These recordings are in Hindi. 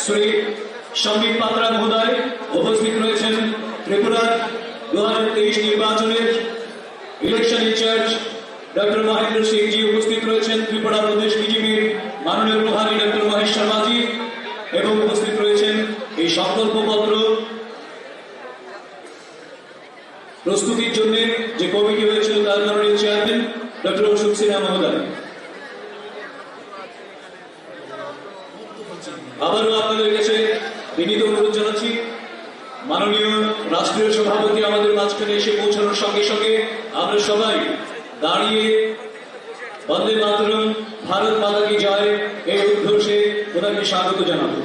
শ্রী সম্বিত পাত্রা মহোদয় উপস্থিত রয়েছেন। ত্রিপুরার 2023 নির্বাচনের election incharge doctor Mahendra Singh ji উপস্থিত রয়েছেন। ত্রিপুরা প্রদেশ বিজেপির মাননীয় প্রভারী ডক্টর মহেশ শর্মা জি এবং উপস্থিত রয়েছেন এই সংকল্পপত্র প্রস্তুতির জন্য যে কমিটি হয়েছিল তার মাননীয় চেয়ারম্যান ডক্টর অশোক সিনহা মহোদয়। আবারও আপনাদের কাছে বিনীত অনুরোধ জানাচ্ছি, মাননীয় রাষ্ট্রীয় সভাপতি আমাদের মাঝখানে এসে পৌঁছানোর সঙ্গে সঙ্গে আমরা সবাই দাঁড়িয়ে বন্দে মাতরম, ভারত মাতা কি জয় এই উদ্ঘোষে ওনাকে স্বাগত জানাবো।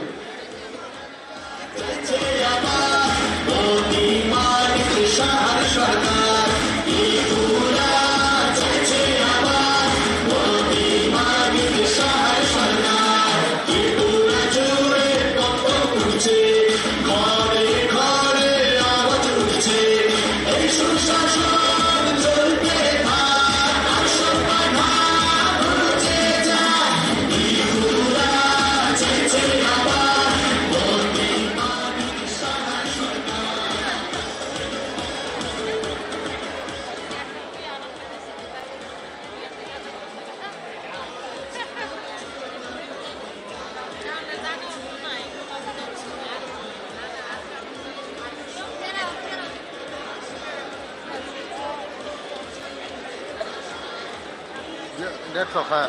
That's okay.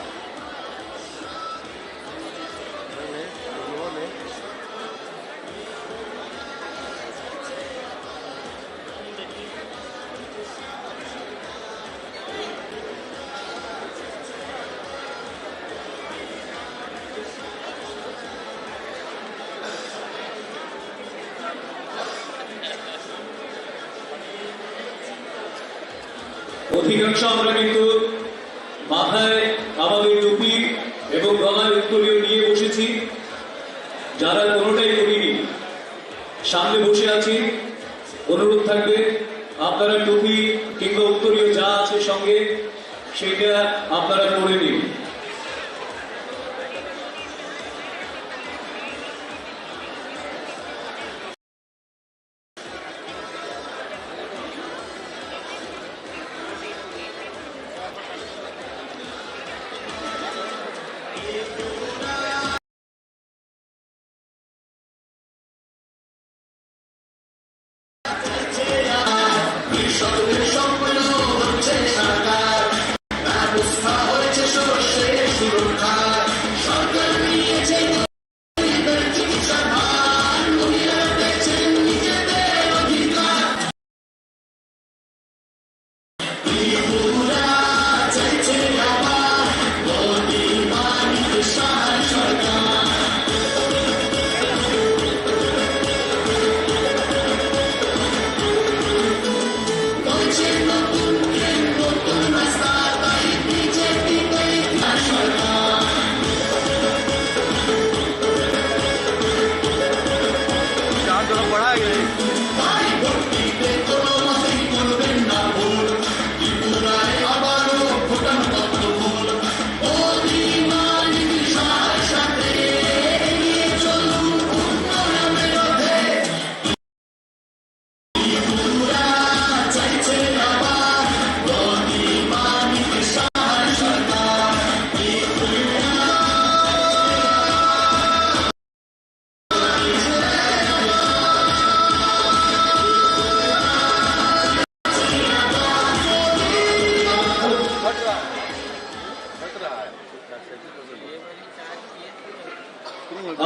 অধিকাংশ আমরা কিন্তু মাথায় আমাদের টুপি এবং গলায় উত্তরীয় নিয়ে বসেছি। যারা কোনোটাই করিনি সামনে বসে আছি, অনুরোধ থাকবে আপনারা টুপি কিংবা উত্তরীয় যা আছে সঙ্গে সেটা আপনারা করে নিন।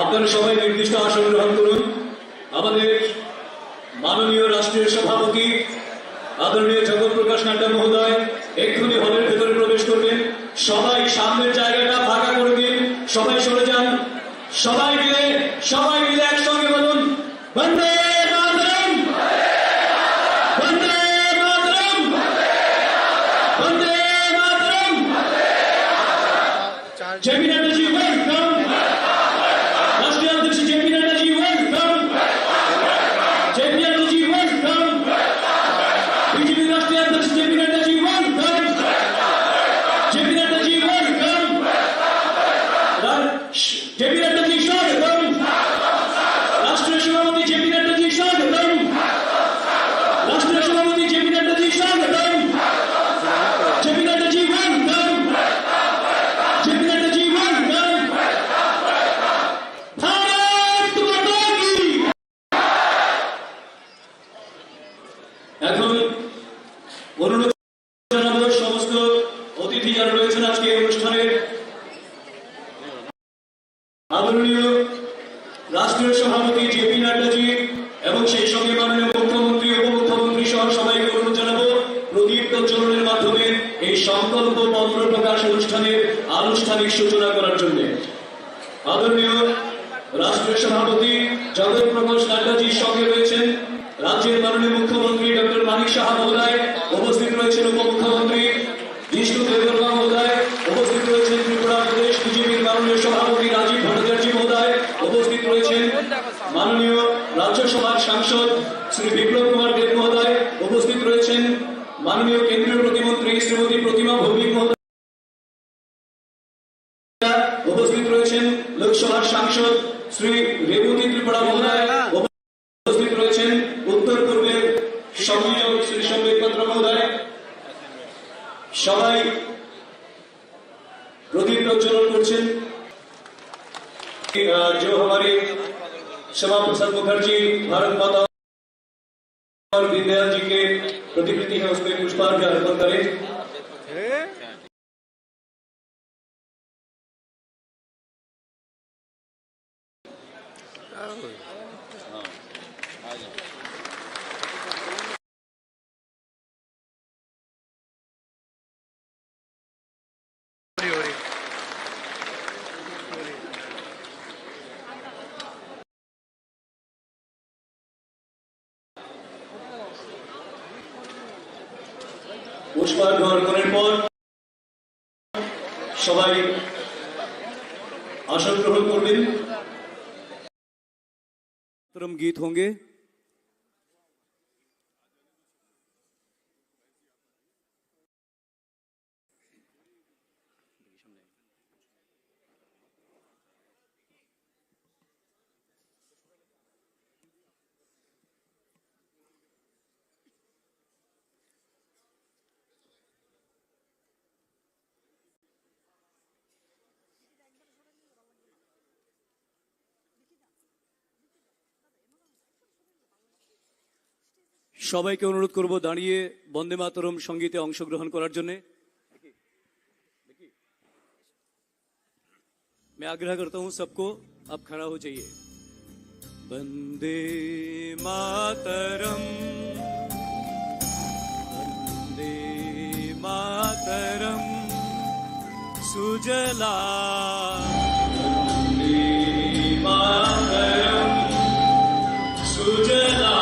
আপনারা সবাই নির্দিষ্ট আসন গ্রহণ করুন। আমাদের মাননীয় রাষ্ট্রীয় সভাপতি আদরণীয় জগৎ প্রকাশ নাড্ডা মহোদয় এক্ষুনি হলের ভেতরে প্রবেশ করবেন। সবাই সামনের জায়গাটা ফাঁকা করে দিন, সবাই সরে যান। সবাই মিলে একসঙ্গে বলুন বন্দে মাতরম, বন্দে মাতরম, বন্দে মাতরম। JP Naddaji welcome. রাষ্ট্রীয় অধ্যক্ষ JP Naddaji welcome. JP Naddaji welcome. BJP রাষ্ট্রীয় অধ্যক্ষ জেপি নাড্ডাজি ওয়েলকাম। জেপি নাড্ডাজি ওয়েলকাম। জেপি নাড্ডাজি স্বাগত। মাননীয় রাষ্ট্রীয় সভাপতি জেপি নাড্ডাজি এবং সেই সঙ্গে মাননীয় মুখ্যমন্ত্রী উপমুখ্যমন্ত্রী সহ সবাইকে অনুরোধ জানাবো প্রদীপ প্রজ্বলনের মাধ্যমে এই সংকল্প পত্র প্রকাশ অনুষ্ঠানের আনুষ্ঠানিক সূচনা করার জন্য। আদরণীয় রাষ্ট্রীয় সভাপতি জগৎ প্রকাশ নাড্ডাজির সঙ্গে রয়েছেন রাজ্যের মাননীয় মুখ্যমন্ত্রী ডক্টর মানিক সাহা মহোদয়, উপস্থিত রয়েছেন উপমুখ্যমন্ত্রী জিষ্ণু দেববর্মা মহোদয়, উপস্থিত রয়েছেন ত্রিপুরা প্রদেশ বিজেপির মাননীয় সভাপতি রাজীব ভট্টাচার্য মহোদয়, উপস্থিত রয়েছেন মাননীয় রাজ্যসভার সাংসদ শ্রী বিপ্লব কুমার দেব মহোদয়, উপস্থিত রয়েছেন মাননীয় কেন্দ্রীয় প্রতিমন্ত্রী শ্রীমতী প্রতিমা ভৌমিক মহোদয়, উপস্থিত রয়েছেন লোকসভার সাংসদ শ্রী রেবতী ত্রিপুরা মহোদয়, উপস্থিত রয়েছেন উত্তর পূর্বের সংযোজক শ্রী সম্বিত পাত্র মহোদয়। সবাই प्रदीप प्रज्वलन करছেন। जो हमारे श्यामा प्रसाद मुखर्जी भारत माता और दीनदयाल जी के प्रतिकृति है उसमें पुष्पार्घ्य अर्पण करें। पुष्पार्घ्य अर्पणের পর সবাই আসন গ্রহণ করবেন। गीत होंगे। সবাইকে অনুরোধ করব দাঁড়িয়ে বন্দে মাতরম সঙ্গীতে অংশগ্রহণ করার জন্য। मैं आग्रह करता हूं सबको अब खड़ा हो जाइए। वंदे मातरम, वंदे मातरम, सुजला वंदे मातरम, सुजला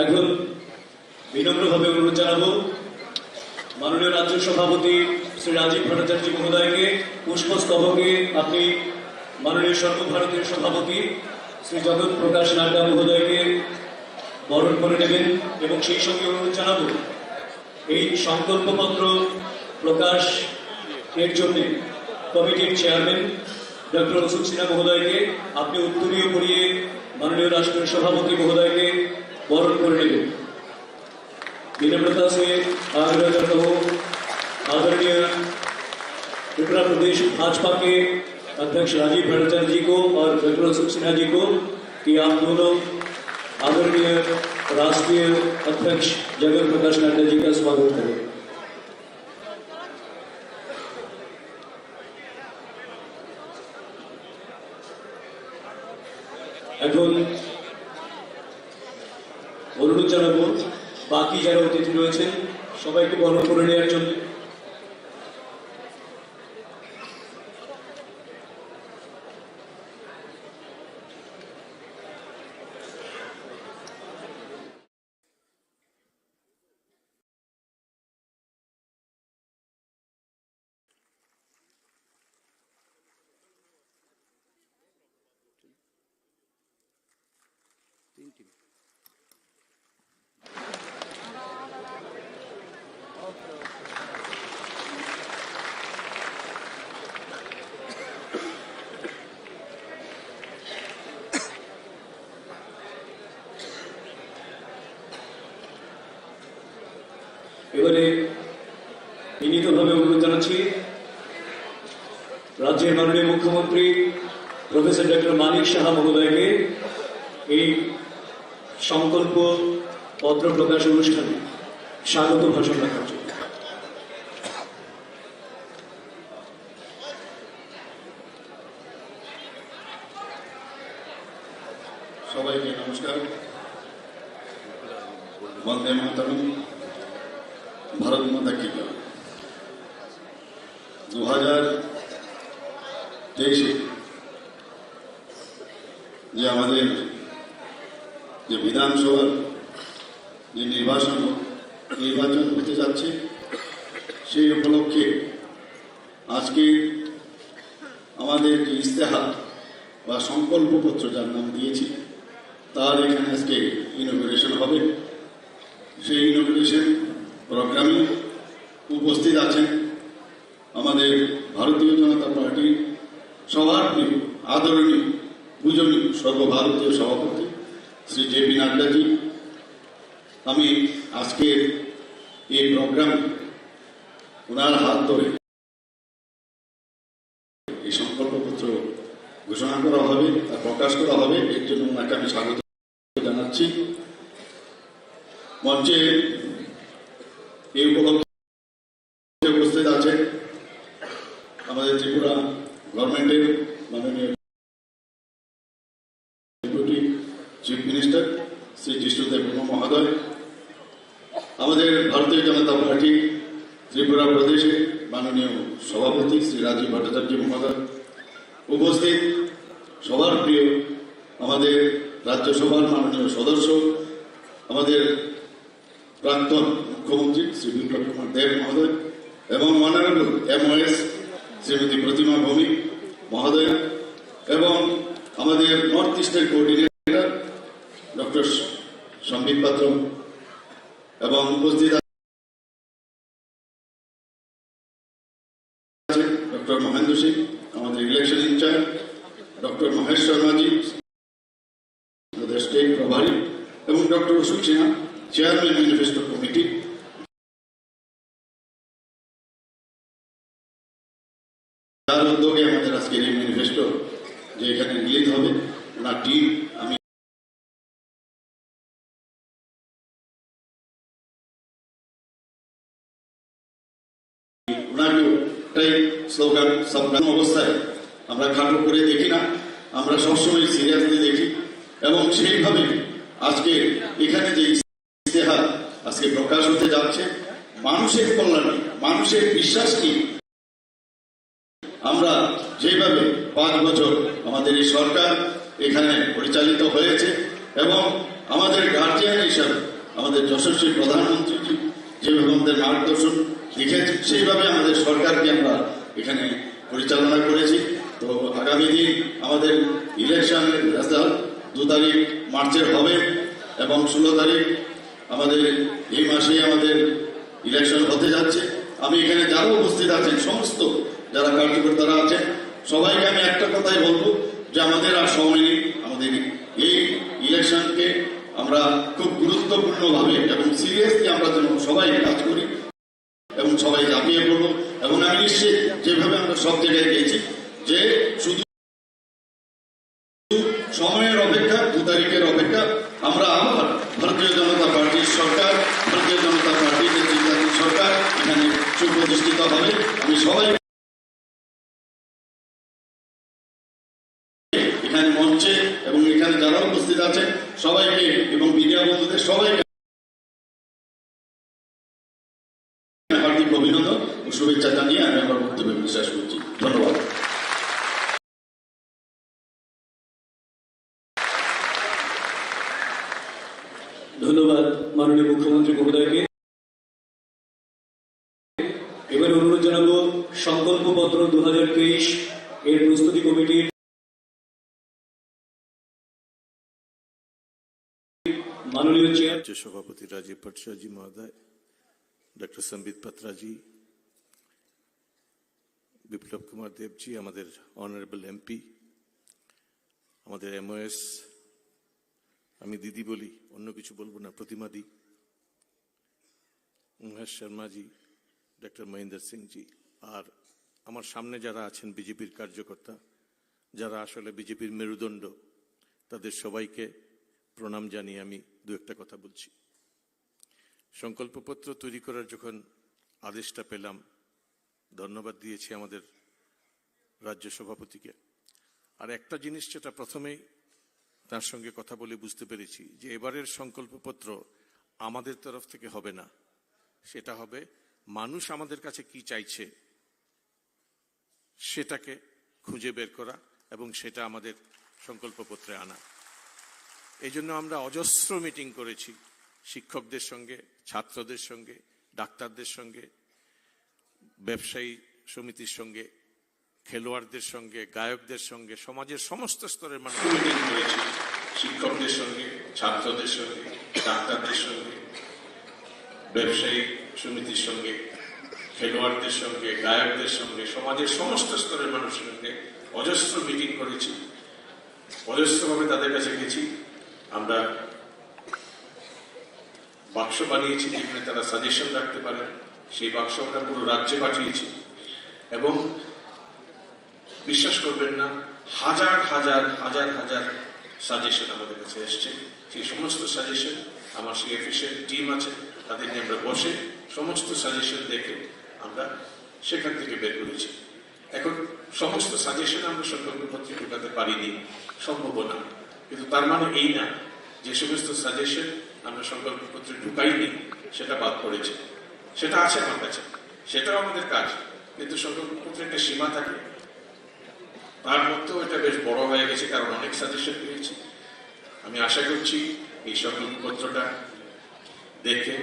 এখন বিনম্রভাবে অনুরোধ জানাবো মাননীয় রাজ্য সভাপতি শ্রী রাজীব ভট্টাচার্য মহোদয়কে পুষ্পস্তবকে আপনি মাননীয় সর্বভারতীয় সভাপতি শ্রী জগৎ প্রকাশ নাড্ডা মহোদয়কে বরণ করে নেবেন এবং সেই সঙ্গে অনুরোধ জানাবো এই সংকল্পপত্র প্রকাশ এর জন্য কমিটির চেয়ারম্যান ডক্টর অশোক সিনহা মহোদয়কে আপনি উত্তরীয় পড়িয়ে माननीय राष्ट्रीय सभापति महोदय के वरण करने में विनम्रता से आग्रह करता हूँ आदरणीय उत्तर प्रदेश भाजपा के अध्यक्ष राजीव भट्टाचार्य जी को और डॉक्टर अशोक सिन्हा जी को कि आप दोनों आदरणीय राष्ट्रीय अध्यक्ष जगत प्रकाश नड्डा जी का स्वागत करें। এখন অনুরোধ জানাবো বাকি যারা অতিথি রয়েছেন সবাইকে বরণ করে নেওয়ার জন্য। टीम এবারে বিনীতভাবে অনুরোধ জানাচ্ছি রাজ্যের মাননীয় মুখ্যমন্ত্রী প্রফেসর ডক্টর মানিক সাহা মহোদয়কে এই সংকল্প পত্র প্রকাশ অনুষ্ঠানে স্বাগত ভাষণ রাখার জন্য। সবাইকে নমস্কার। বন্দে মাতরম, ভারত মাতা কি জয়। 2023 যে আমাদের যে বিধানসভার যে নির্বাচন হতে যাচ্ছে, সেই উপলক্ষে আজকে আমাদের যে ইস্তেহার বা সংকল্পপত্র যার নাম দিয়েছি, তার এখানে আজকে ইনগুরেশন হবে। সেই ইনগুরেশন প্রোগ্রামে উপস্থিত আছেন আমাদের ভারতীয় জনতা পার্টি সবার প্রিয় আদরণীয় পূজনীয় সর্বভারতীয় সভাপতি শ্রী জেপি নাড্ডাজি। আমি আজকের এই প্রোগ্রামে ওনার হাত ধরে এই সংকল্পপত্র ঘোষণা করা হবে, তা প্রকাশ করা হবে। এর জন্য ওনাকে আমি স্বাগত জানাচ্ছি। মঞ্চে এই উপলক্ষে উপস্থিত আছেন আমাদের ত্রিপুরা গভর্নমেন্টের মাননীয় deputy chief minister Shri Jishnu Dev Varma মহোদয়, আমাদের ভারতীয় জনতা পার্টি ত্রিপুরা প্রদেশের মাননীয় সভাপতি শ্রী রাজীব ভট্টাচার্য মহোদয়, উপস্থিত সবার প্রিয় আমাদের রাজ্যসভার মাননীয় সদস্য, আমাদের প্রাক্তন মুখ্যমন্ত্রী শ্রী বিপ্লব কুমার দেব মহোদয় এবং অনারেবল MOS শ্রীমতী প্রতিমা ভৌমিক মহোদয় এবং আমাদের নর্থ ইস্টের কোঅর্ডিনেটর ডক্টর সম্বিত পাত্র এবং উপস্থিত আছেন ডক্টর মহেন্দ্র সিং, আমাদের election incharge doctor Mahesh Sharmaji, আমাদের স্টেট প্রভারী, এবং doctor Ashok Sinha, chairman manifesto committee. তার উদ্যোগে আমাদের আজকের এই ম্যানিফেস্টো যে এখানে রিলিজ হবে, ওনার টিম আমি ওনাকে স্লোগান সবগান অবস্থায় আমরা খাটো করে দেখি না, আমরা সবসময় সিরিয়াসলি দেখি এবং সেইভাবে আজকে এখানে যে ইস্তেহার আজকে প্রকাশ হতে যাচ্ছে, মানুষের কল্যাণে, মানুষের বিশ্বাস কি আমরা যেভাবে 5 বছর আমাদের এই সরকার এখানে পরিচালিত হয়েছে এবং আমাদের গার্জিয়ান হিসাবে আমাদের যশস্বী প্রধানমন্ত্রী যেভাবে আমাদের মার্গদর্শন লিখেছে, সেইভাবে আমাদের সরকারকে আমরা এখানে পরিচালনা করেছি। তো আগামী দিন আমাদের ইলেকশনের রেজাল্ট 2 তারিখ মার্চের হবে এবং 16 তারিখ আমাদের এই মাসেই আমাদের ইলেকশন হতে যাচ্ছে। আমি এখানে যারা উপস্থিত আছেন, সমস্ত যারা কার্যকর্তারা আছেন, সবাইকে আমি একটা কথাই বলবো যে আমাদের আর সময় নেই। আমাদের এই ইলেকশনকে আমরা খুব গুরুত্বপূর্ণভাবে এবং সিরিয়াসলি আমরা যেন সবাই কাজ করি এবং সবাই ঝাঁপিয়ে পড়বো। এবং আমি নিশ্চিত যেভাবে আমরা সব জায়গায় গিয়েছি যে শুধু সময়ের অপেক্ষা, 2 তারিখের অপেক্ষা, আমরা আবার ভারতীয় জনতা পার্টির সরকার, ভারতীয় জনতা পার্টির নেতৃত্বাধীন সরকার এখানে সুপ্রতিষ্ঠিত হবে। আমি সবাই এখানে মঞ্চে এবং এখানে যারা উপস্থিত আছেন সবাইকে এবং মিডিয়া বন্ধুদের সবাইকে হার্দিক অভিনন্দন ও শুভেচ্ছা জানিয়ে আমি আমার বক্তব্য বিশ্বাস করছি। ধন্যবাদ। ধন্যবাদ মাননীয় মুখ্যমন্ত্রী মহোদয়কে। এবার অনুরোধ জানাবো সংকল্পপত্র 2023 এর প্রস্তুতি কমিটির माननीय चेयर राज्य सभापति राजीव भट्टाचार्य जी महोदय, डॉक्टर संबित पत्रा जी, বিপ্লব কুমার দেবজি, আমাদের অনারেবল এমপি, আমাদের এমওএস, আমি দিদি বলি, অন্য কিছু বলবো না, প্রতিমাদি, মহেশ শর্মাজি, ডক্টর মহেন্দ্র সিং জি, আর আমার সামনে যারা আছেন বিজেপির কার্যকর্তা, যারা আসলে বিজেপির মেরুদণ্ড, তাদের সবাইকে প্রণাম জানিয়ে আমি দু একটা কথা বলছি। সংকল্পপত্র তৈরি করার যখন আদেশটা পেলাম, ধন্যবাদ দিয়েছি আমাদের রাজ্য সভাপতিকে। আর একটা জিনিস যেটা প্রথমেই তার সঙ্গে কথা বলে বুঝতে পেরেছি, যে এবারের সংকল্পপত্র আমাদের তরফ থেকে হবে না, সেটা হবে মানুষ আমাদের কাছে কি চাইছে সেটাকে খুঁজে বের করা এবং সেটা আমাদের সংকল্পপত্রে আনা। এই জন্য আমরা অজস্র মিটিং করেছি শিক্ষকদের সঙ্গে, ছাত্রদের সঙ্গে, ডাক্তারদের সঙ্গে, ব্যবসায়ী সমিতির সঙ্গে, খেলোয়াড়দের সঙ্গে, গায়কদের সঙ্গে, সমাজের সমস্ত স্তরের মানুষ মিটিং করেছি শিক্ষকদের সঙ্গে, ছাত্রদের সঙ্গে, ডাক্তারদের সঙ্গে, ব্যবসায়ী সমিতির সঙ্গে, খেলোয়াড়দের সঙ্গে, গায়কদের সঙ্গে, সমাজের সমস্ত স্তরের মানুষের সঙ্গে অজস্র মিটিং করেছি, অজস্রভাবে তাদের কাছে গেছি। আমরা বাক্স বানিয়েছি যেখানে তারা সাজেশন রাখতে পারেন, সেই বাক্স আমরা পুরো রাজ্যে পাঠিয়েছি এবং বিশ্বাস করবেন না, হাজার হাজার হাজার হাজার সাজেশন আমাদের কাছে এসছে। সেই সমস্ত সাজেশন আমার সেই এফিসিয়েন্ট টিম আছে, তাদের নিয়ে আমরা বসে সমস্ত সাজেশন দেখে আমরা সেখান থেকে বের করেছি। এখন সমস্ত সাজেশন আমরা সংকল্পপত্রে ঢুকাতে পারিনি, সম্ভব না, কিন্তু তার মানে এই না যে সমস্ত সাজেশন আমরা সংকল্পপত্রে ঢুকাইনি সেটা বাদ পড়েছে, সেটা আছে আমার কাছে, সেটাও আমাদের কাজ। কিন্তু সংকল্পপত্রে একটা সীমা থাকে, তার মধ্যেও এটা বেশ বড় হয়ে গেছে, কারণ অনেক সাজেশন পেয়েছি। আমি আশা করছি এই সংকল্পপত্রটা দেখে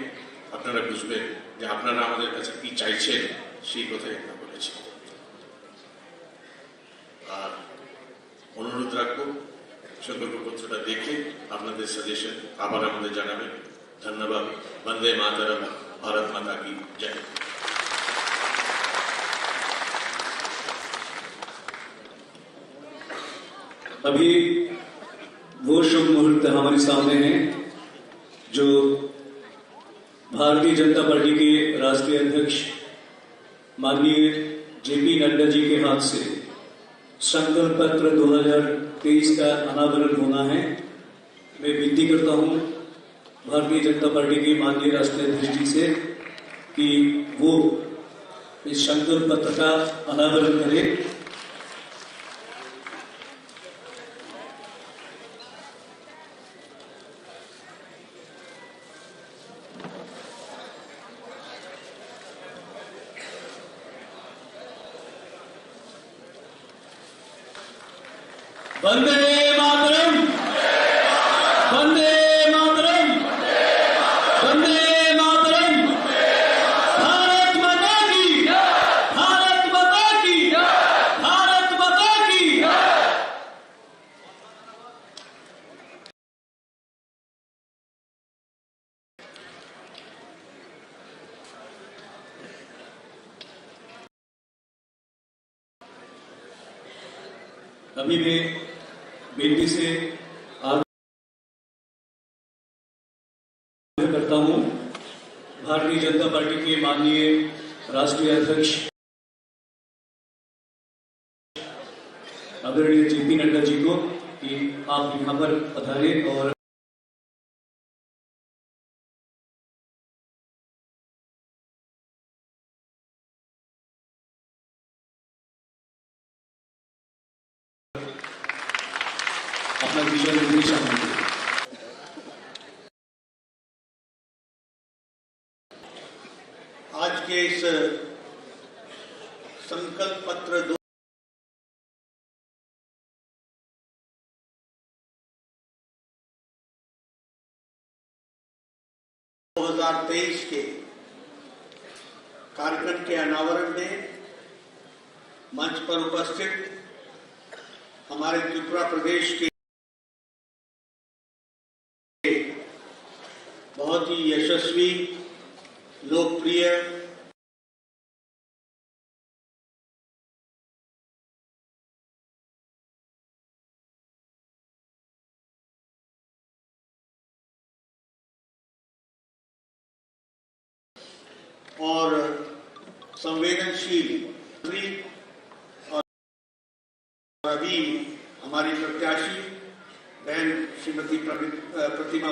আপনারা বুঝবেন যে আপনারা আমাদের কাছে কি চাইছেন, সেই কথাই আমরা বলেছি। আর অনুরোধ রাখবো সংকল্পপত্রটা দেখে আপনাদের সাজেশন আবার আমাদের জানাবেন। ধন্যবাদ। বন্দে মাতরম। भारत माता की जय। अभी वो शुभ मुहूर्त हमारे सामने है जो भारतीय जनता पार्टी के राष्ट्रीय अध्यक्ष माननीय जेपी नड्डा जी के हाथ से संकल्प पत्र 2023 का अनावरण होना है। मैं विनती करता हूं भारतीय जनता पार्टी के माननीय राष्ट्रीय अध्यक्ष जी से कि वो इस संकल्प पत्र का अनावरण करें। वंदे मातरम, वंदे मातरम, वंदे मातरम। भारत माता की, भारत माता की, भारत माता की। अभी मैं बेनती से आग्रह करता हूं भारतीय जनता पार्टी के माननीय राष्ट्रीय अध्यक्ष आदरणीय जेपी नड्डा जी को कि आप यहां पर पधारे और अपना दिशा निर्देश करें। आज के इस संकल्प पत्र 2023 के कार्यक्रम के अनावरण में मंच पर उपस्थित हमारे त्रिपुरा प्रदेश के बहुत ही यशस्वी, लोकप्रिय और संवेदनशील और अभी हमारी प्रत्याशी बहन श्रीमती प्रतिमा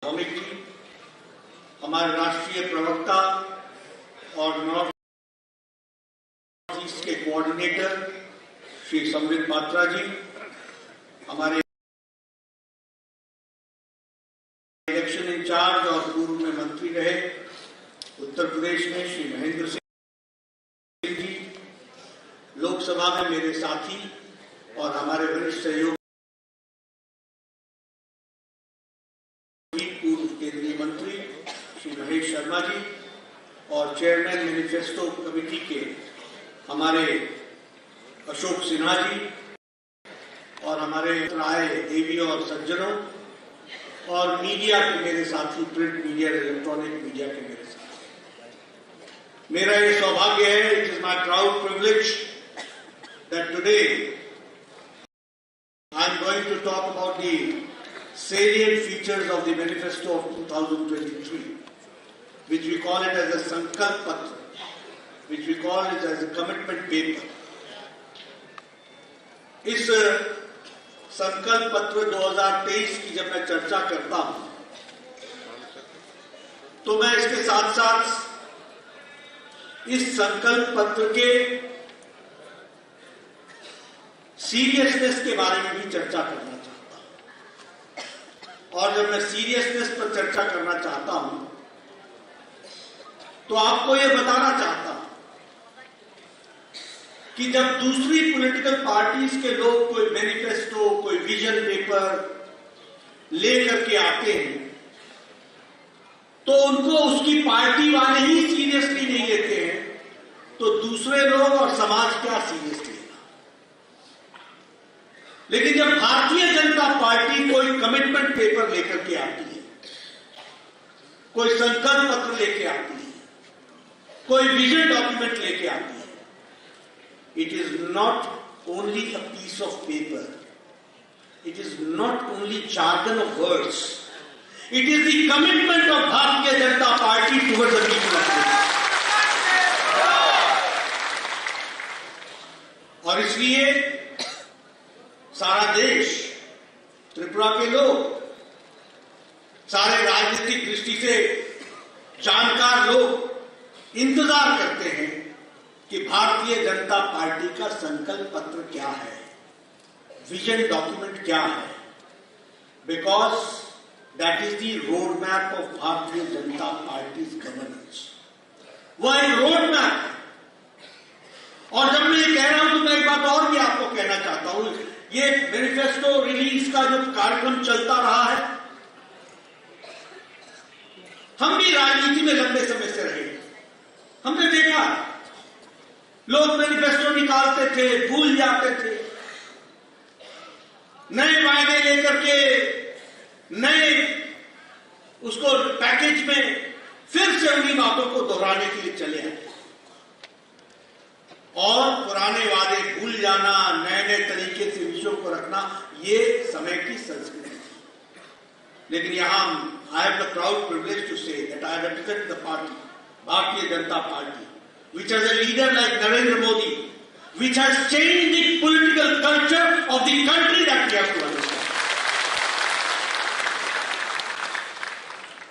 भौमिक जी, हमारे राष्ट्रीय प्रवक्ता और नॉर्थ ईस्ट के कोऑर्डिनेटर श्री समृद्ध पात्रा जी, हमारे इलेक्शन इंचार्ज और पूर्व में मंत्री रहे उत्तर प्रदेश में श्री महेंद्र सिंह जी, लोकसभा में मेरे साथी और हमारे वरिष्ठ सहयोगी पूर्व केंद्रीय मंत्री श्री महेश शर्मा जी और चेयरमैन मैनिफेस्टो कमेटी के हमारे अशोक सिन्हा जी और हमारे राय देवी और सज्जनों और मीडिया के मेरे साथी, प्रिंट मीडिया, इलेक्ट्रॉनिक मीडिया के मेरे साथी, मेरा ये सौभाग्य है, it is my proud privilege that today I am going to talk about the salient features of the manifesto of 2023, which we call it as a Sankalp Patra, which we call it as a commitment paper. इस संकल्प पत्र 2023 की जब मैं चर्चा करता हूं तो मैं इसके साथ साथ इस संकल्प पत्र के सीरियसनेस के बारे में भी चर्चा करना चाहता हूं। और जब मैं सीरियसनेस पर चर्चा करना चाहता हूं तो आपको यह बताना चाहता हूं कि जब दूसरी पॉलिटिकल पार्टीज के लोग कोई मैनिफेस्टो, कोई विजन पेपर लेकर के आते हैं तो उनको उसकी पार्टी वाले ही सीरियसली नहीं लेते हैं, तो दूसरे लोग और समाज क्या सीरियसली लेगा। लेकिन जब भारतीय जनता पार्टी कोई कमिटमेंट पेपर लेकर के आती है, कोई संकल्प पत्र लेके आती है, कोई विजन डॉक्यूमेंट लेके आती है, it is not only a piece of paper, it is not only jargon of words, it is the commitment of Bharatiya Janata Party towards the people of India. और इसलिए सारा देश, त्रिपुरा के लोग, सारे राजनीतिक दृष्टि से जानकार लोग इंतजार करते हैं कि भारतीय जनता पार्टी का संकल्प पत्र क्या है, विजन डॉक्यूमेंट क्या है, because that is the road map of भारतीय जनता पार्टी गवर्नेंस। वह एक रोड मैप है। और जब मैं ये कह रहा हूं तो मैं एक बात और भी आपको कहना चाहता हूं, ये मैनिफेस्टो रिलीज का जो कार्यक्रम चलता रहा है, हम भी राजनीति में लंबे समय से रहे, हमने देखा लोग मैनिफेस्टो निकालते थे, भूल जाते थे, नए वायदे लेकर के नए उसको पैकेज में फिर से उन्हीं बातों को दोहराने के लिए चले आए और पुराने वादे भूल जाना, नए नए तरीके से विषयों को रखना, ये समय की संस्कृति थी। लेकिन यहां I have the proud privilege to say that I represent the party, Bharatiya Janata party, which has a leader like Narendra Modi, which has changed the political culture of the country that we have to understand.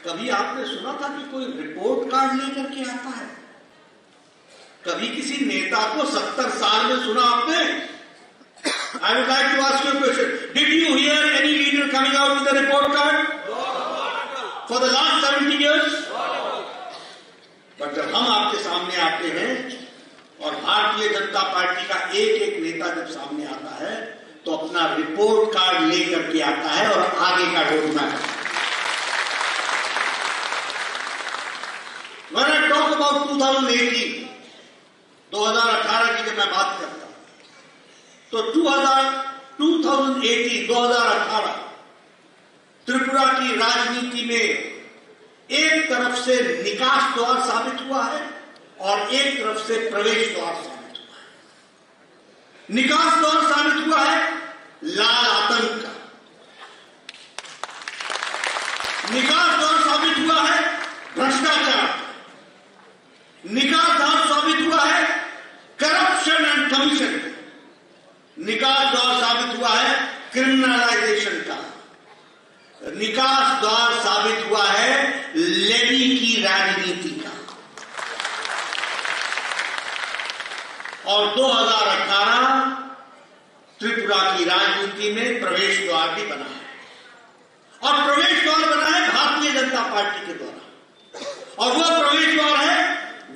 कभी आपने सुना था कि कोई रिपोर्ट कार्ड लेकर के आता है? कभी किसी नेता को 70 साल में सुना आपने? I would like to ask you a question. Did you hear any leader coming out with a report card? For the last 70 years? पर जब हम आपके सामने आते हैं और भारतीय जनता पार्टी का एक एक नेता जब सामने आता है तो अपना रिपोर्ट कार्ड लेकर के आता है और आगे का road map. When I talk about 2018 की जब मैं बात करता हूं तो 2018 त्रिपुरा की राजनीति में एक तरफ से निकास द्वार साबित हुआ है और एक तरफ से प्रवेश द्वार साबित हुआ है। निकास द्वार साबित हुआ है लाल आतंक का, निकास द्वार साबित हुआ है भ्रष्टाचार का, निकास द्वार साबित हुआ है करप्शन एंड कमीशन का, निकास द्वार साबित हुआ है क्रिमिनलाइजेशन का, निकास द्वार साबित हुआ है लेवी की राजनीति का। और 2018 त्रिपुरा की राजनीति में प्रवेश द्वार भी बना है, और प्रवेश द्वार बना है भारतीय जनता पार्टी के द्वारा, और वह प्रवेश द्वार है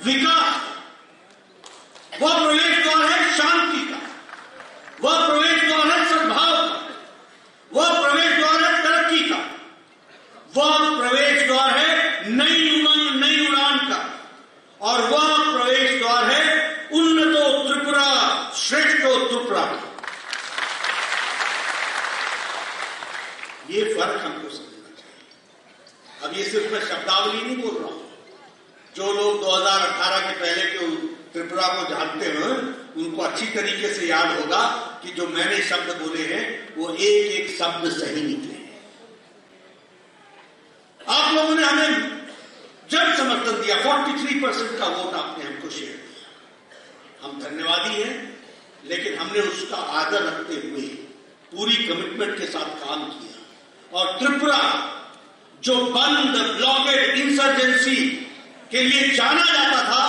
विकास का, वह प्रवेश द्वार है शांति का, वह प्रवेश द्वार है सद्भाव का, वह प्रवेश द्वार है तरक्की का, वह प्रवेश द्वार है नई उमंग नई उड़ान का, और वह प्रवेश द्वार है उन्नतो त्रिपुरा श्रेष्ठो त्रिपुरा का। ये फर्क हमको समझना चाहिए। अब ये सिर्फ मैं शब्दावली नहीं बोल रहा हूं। जो लोग 2018 के पहले के त्रिपुरा को जानते हैं उनको अच्छी तरीके से याद होगा कि जो मैंने शब्द बोले हैं वो एक एक शब्द सही निकले हैं। आप लोगों ने हमें जन समर्थन दिया, 43% का वोट आपने हमको शेयर किया, हम धन्यवादी हैं, लेकिन हमने उसका आदर रखते हुए पूरी कमिटमेंट के साथ काम किया। और त्रिपुरा जो बंद ब्लॉकेड इंसर्जेंसी के लिए जाना जाता था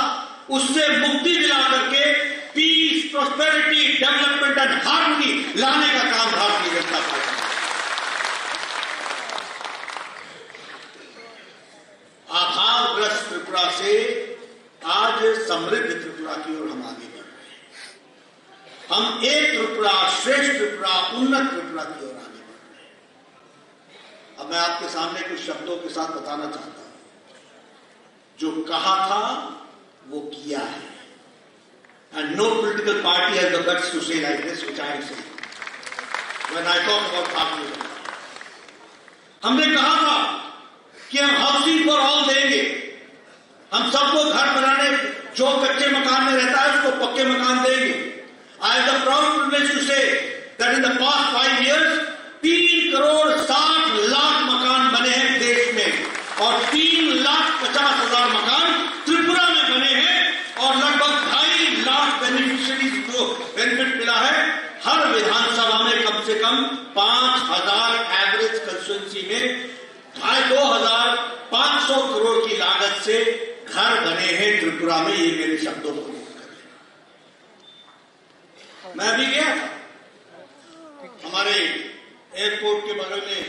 उससे मुक्ति दिला करके peace, prosperity, development and harmony लाने का काम भारतीय जनता पार्टी। अभावग्रस्त त्रिपुरा से आज समृद्ध त्रिपुरा की ओर हम आगे बढ़ रहे हैं। हम एक त्रिपुरा, श्रेष्ठ त्रिपुरा, उन्नत त्रिपुरा की ओर आगे बढ़ रहे हैं। अब मैं आपके सामने कुछ शब्दों के साथ बताना चाहता हूं। जो कहा था वो किया है, and no political party has the guts to say like this, which I am saying when I talk about Bharatiya Janata Party. हमने कहा था कि हम हाउसिंग फॉर ऑल देंगे, हम सबको घर बनाने, जो कच्चे मकान में रहता है उसको पक्के मकान देंगे। I have the proud privilege to say that in the past 5 years 3,60,00,000 मकान बने हैं देश में, और 3,50,000 मकान त्रिपुरा में बने हैं, और लगभग 2.5 लाख बेनिफिशियरीज को बेनिफिट मिला है। हर विधानसभा में कम से कम 5,000 एवरेज कंस्टिट्यूंसी में 2,500 करोड़ की लागत से घर बने हैं त्रिपुरा में। ये मेरे शब्दों को नोट कर लेना। मैं भी गया था, हमारे एयरपोर्ट के बगल में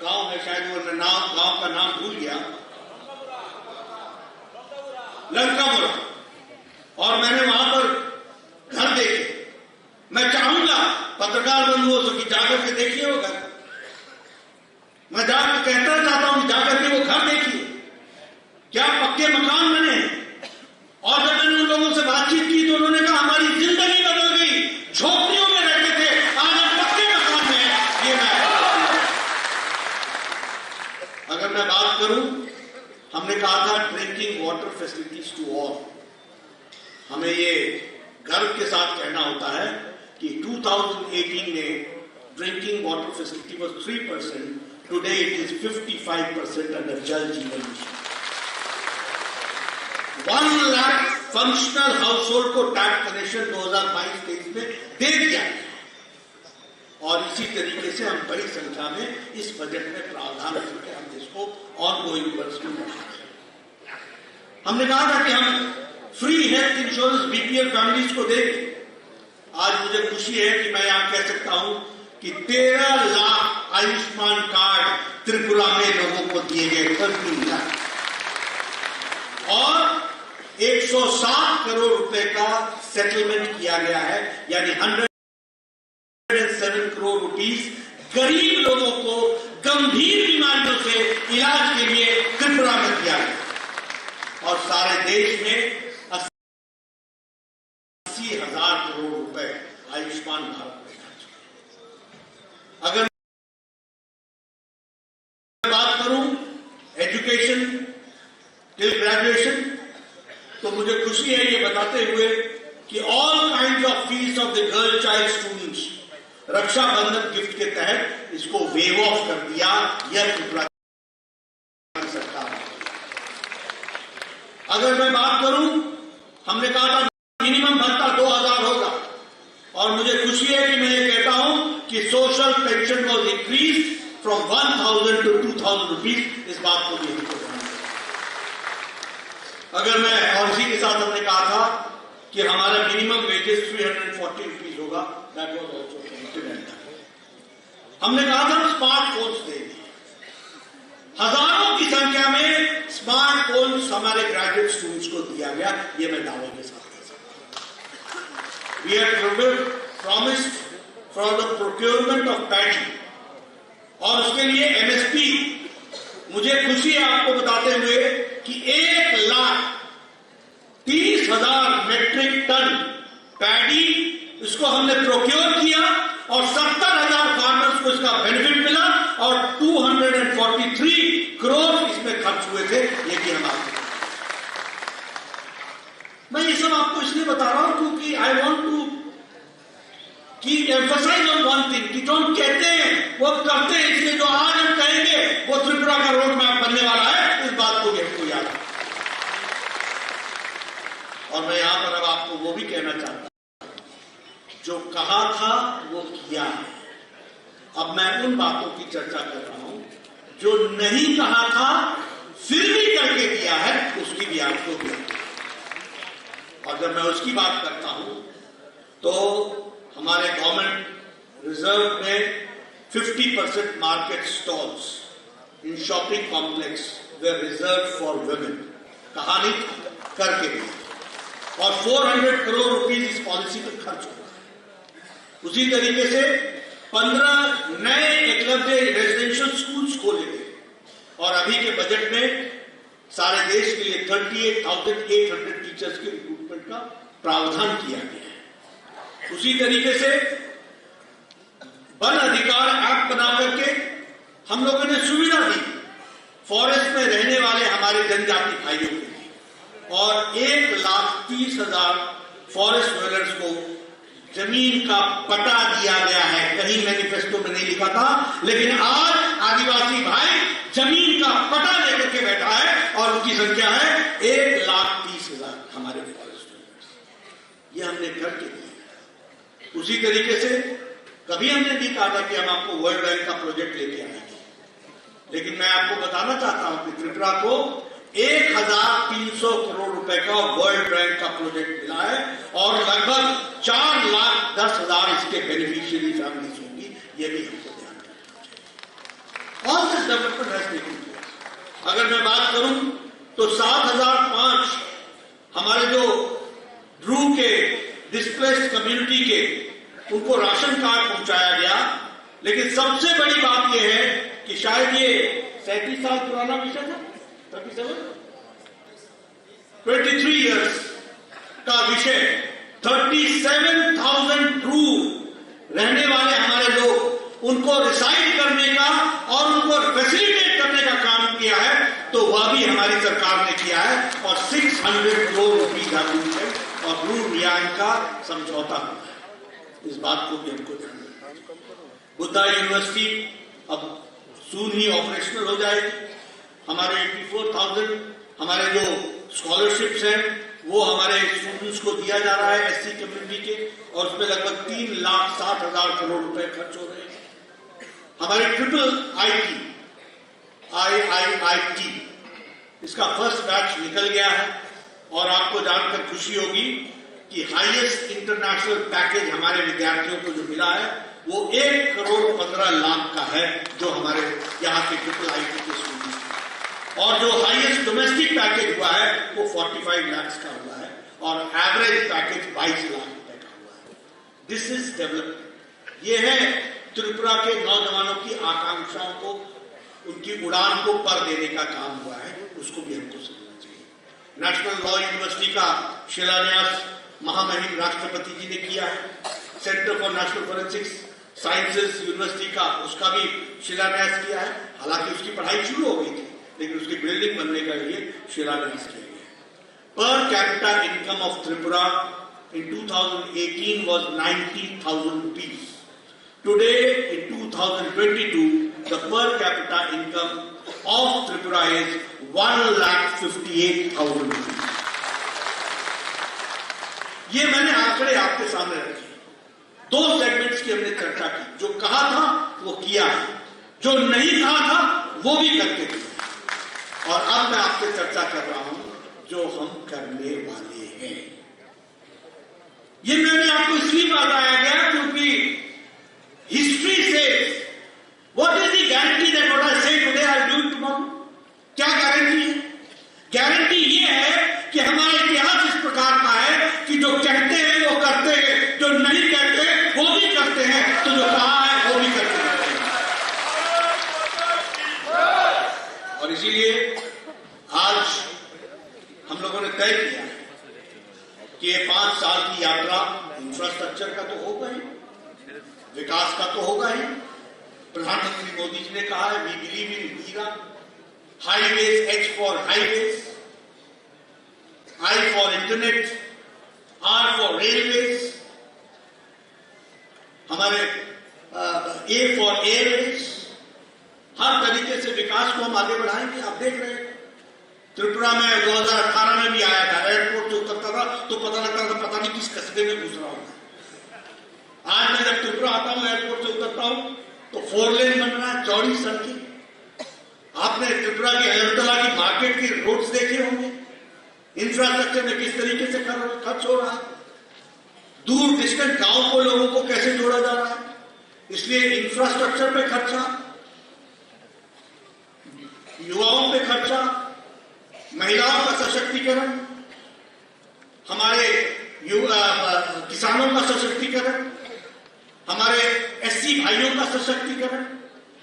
गांव है, शायद वो गांव का नाम भूल गया, लंकामुरा, और मैंने वहां पर घर देखे। मैं चाहूंगा पत्रकार बंधुओं से कि जाकर के देखिए वो घर, मैं जाकर कहना चाहता हूं कि जाकर के वो घर देखिए, क्या पक्के मकान बने हैं। और जब मैंने उन लोगों से बातचीत की तो उन्होंने कहा हमारी जिंदगी बदल गई, झोपड़ियों में रहते थे, आज हम पक्के मकान में हैं। ये मैं अगर मैं बात करूं, हमने कहा था drinking water facilities to all. हमें ये गर्व के साथ कहना होता है कि 2018 में drinking water facility was 3%, today it is 55% under जल जीवन mission. 1 lakh functional house hold को टैप कनेक्शन 2022-23 में दे दिया गया, और इसी तरीके से हम बड़ी संख्या में इस बजट में प्रावधान करके हम इसको ऑनगोइंग वर्क्स में बढ़ाएंगे। हमने कहा था कि हम free health insurance BPL families को देंगे। आज मुझे खुशी है कि मैं यहां कह सकता हूं कि 13 लाख आयुष्मान कार्ड त्रिपुरा में लोगों को दिए गए, 13 लाख, और 107 करोड़ रुपए का सेटलमेंट किया गया है, यानी 107 करोड़ रुपीस गरीब लोगों को गंभीर बीमारियों से इलाज के लिए त्रिपुरा में किया गया। और सारे देश में 80,000 करोड़ रुपए आयुष्मान भारत में खर्च हुए। अगर मैं बात करूं एजुकेशन टिल ग्रेजुएशन, तो मुझे खुशी है ये बताते हुए कि all kind of fees of the girl child students Rakshabandhan gift के तहत इसको वेव ऑफ कर दिया यह त्रिपुरा सरकार ने। अगर मैं बात करूं, हमने कहा था मिनिमम भत्ता 2000 होगा, और मुझे खुशी है कि मैं ये कहता हूं कि social pension was increase from 1000 to 2000 rupees. इस बात को भी हमको ध्यान देना। अगर मैं, और इसी के साथ हमने कहा था कि हमारा मिनिमम वेजेस 340 रुपीज होगा, दैट वॉज ऑल्सो इम्प्लीमेंटेड। हमने कहा था स्मार्टफोन्स देंगे, हजारों की संख्या में स्मार्टफोन्स हमारे ग्रेजुएट स्टूडेंट्स को दिया गया, ये मैं दावे के साथ कह सकता हूं। We have promised for the procurement of paddy, और उसके लिए एमएसपी, मुझे खुशी है आपको बताते हुए कि 1,30,000 मेट्रिक टन पैडी इसको हमने प्रोक्योर किया और 70,000 फार्मर्स को इसका बेनिफिट मिला और 243 करोड़ इसमें खर्च हुए थे। ये भी हम आपको, मैं ये सब आपको इसलिए बता रहा हूं क्योंकि आई वॉन्ट टू की एम्फसाइज ऑन वन थिंग, कि जो हम कहते हैं वो हम करते हैं, इसलिए जो आज हम कहेंगे वो त्रिपुरा का रोड मैप बनने वाला है, इस बात को भी हमको याद है। और मैं यहां पर अब आपको वो भी कहना चाहता हूं, जो कहा था वो किया है। अब मैं उन बातों की चर्चा कर रहा हूं जो नहीं कहा था फिर भी करके दिया है, उसकी भी आपको ज्ञान। और जब मैं उसकी बात करता हूं तो हमारे गवर्नमेंट रिजर्व में 50% market stalls in shopping complex way reserve for women, कहा नहीं करके दिया, और 400 करोड़ रुपीज इस पॉलिसी पर खर्च हुआ। उसी तरीके से 15 नए एकलव्य रेजिडेंशियल स्कूल्स खोले गए, और अभी के बजट में सारे देश के लिए 38,800 टीचर्स के रिक्रूटमेंट का प्रावधान किया गया है। उसी तरीके से वन अधिकार एक्ट बना करके हम लोगों ने सुविधा दी फॉरेस्ट में रहने वाले हमारे जनजाति भाइयों के लिए, और 1,30,000 फॉरेस्ट डवेलर्स को जमीन का पट्टा दिया गया है। कहीं मैनिफेस्टो में नहीं लिखा था, लेकिन आज आदिवासी भाई जमीन का पट्टा लेकर के बैठा है, और उनकी संख्या है 1,30,000 हमारे फॉरेस्ट डवेलर्स। ये हमने करके दिया। उसी तरीके से कभी हमने नहीं कहा था कि हम आपको वर्ल्ड बैंक का प्रोजेक्ट लेके आएंगे, लेकिन मैं आपको बताना चाहता हूं कि त्रिपुरा को 1,300 करोड़ रुपए का वर्ल्ड बैंक का प्रोजेक्ट मिला है, और लगभग 4,10,000 इसके बेनिफिशियरी फैमिलीज होंगी। ये भी हमको ध्यान रखना। All this development has taken place. अगर मैं बात करूं तो 7,005 हमारे जो ड्रू के डिस्प्लेस्ड कम्युनिटी के, उनको राशन कार्ड पहुंचाया गया। लेकिन सबसे बड़ी बात यह है कि शायद ये 37 साल पुराना विषय था, 23 इयर्स का विषय, 37,000 ट्रू रहने वाले हमारे लोग, उनको रिसाइड करने का और उनको फैसिलिटेट करने का काम किया है, तो वह भी हमारी सरकार ने किया है, और 600 करोड़ रुपीज और ब्लू रियान का समझौता हुआ है। इस बात को भी हमको ध्यान रखना है। बुद्धा यूनिवर्सिटी अब सून ही ऑपरेशनल हो जाएगी। हमारे 84,000 हमारे जो स्कॉलरशिप्स हैं वो हमारे स्टूडेंट्स को दिया जा रहा है एससी कम्युनिटी के, और उसमें लगभग 3,60,000 करोड़ रुपए खर्च हो रहे हैं। हमारे ट्रिपल IIIT इसका फर्स्ट बैच निकल गया है, और आपको जानकर खुशी होगी कि हाईएस्ट इंटरनेशनल पैकेज हमारे विद्यार्थियों को जो मिला है वो 1,15,00,000 का है, जो हमारे यहाँ के ट्रिपल IIT के स्टूडेंट्स, और जो हाईएस्ट डोमेस्टिक पैकेज हुआ है वो 45 लाख का हुआ है, और एवरेज पैकेज 22 लाख रुपए का हुआ है। This is development. ये है त्रिपुरा के नौजवानों की आकांक्षाओं को, उनकी उड़ान को पर देने का काम हुआ है, उसको भी हमको समझना चाहिए। नेशनल लॉ यूनिवर्सिटी का शिलान्यास महामहिम राष्ट्रपति जी ने किया है। Centre for national forensics sciences university का, उसका भी शिलान्यास किया है। हालांकि उसकी पढ़ाई शुरू हो गई थी, लेकिन उसकी बिल्डिंग बनने के लिए शिलान्यास किया गया। Per capita income of Tripura in 2018 was 90,000 rupees. Today, in 2022, the per capita income of Tripura is 1,58,000 rupees. ये मैंने आंकड़े आपके सामने रखे। 2 सेगमेंट्स की हमने चर्चा की। जो कहा था वो किया है, जो नहीं कहा था वो भी करके किया। और अब मैं आपसे चर्चा कर रहा हूं जो हम करने वाले हैं। ये मैंने आपको इसलिए बताया गया क्योंकि हिस्ट्री से what is the guarantee that what I say today I do it tomorrow? क्या गारंटी है? गारंटी ये है कि हमारा इतिहास इस प्रकार का है कि जो कहते हैं वो करते हैं, जो नहीं कहते वो भी करते हैं, तो जो कहा है वो भी करते हैं। और इसीलिए आज हम लोगों ने तय किया है कि ये 5 साल की यात्रा इंफ्रास्ट्रक्चर का तो होगा ही, विकास का तो होगा ही। प्रधानमंत्री मोदी जी ने कहा है we believe in HIRA, highways, H for highways, I for internet, R for railways, हमारे ए फॉर एयरवेज। हर तरीके से विकास को हम आगे बढ़ाएंगे। आप देख रहे हैं त्रिपुरा में 2018 में भी आया था, एयरपोर्ट से उतरता था तो पता लगता था पता नहीं किस कस्बे में घुस रहा हूं। आज मैं जब त्रिपुरा आता हूं, एयरपोर्ट से उतरता हूं तो 4 लेन बन रहा है, चौड़ी सड़कें। आपने त्रिपुरा की अगरतला की मार्केट के रोड्स देखे होंगे, इंफ्रास्ट्रक्चर में किस तरीके से खर्च हो रहा है, दूर डिस्टेंट गांव को, लोगों को कैसे जोड़ा जा रहा है। इसलिए इंफ्रास्ट्रक्चर पे खर्चा, युवाओं पे खर्चा, महिलाओं का सशक्तिकरण, हमारे किसानों का सशक्तिकरण, हमारे एससी भाइयों का सशक्तिकरण,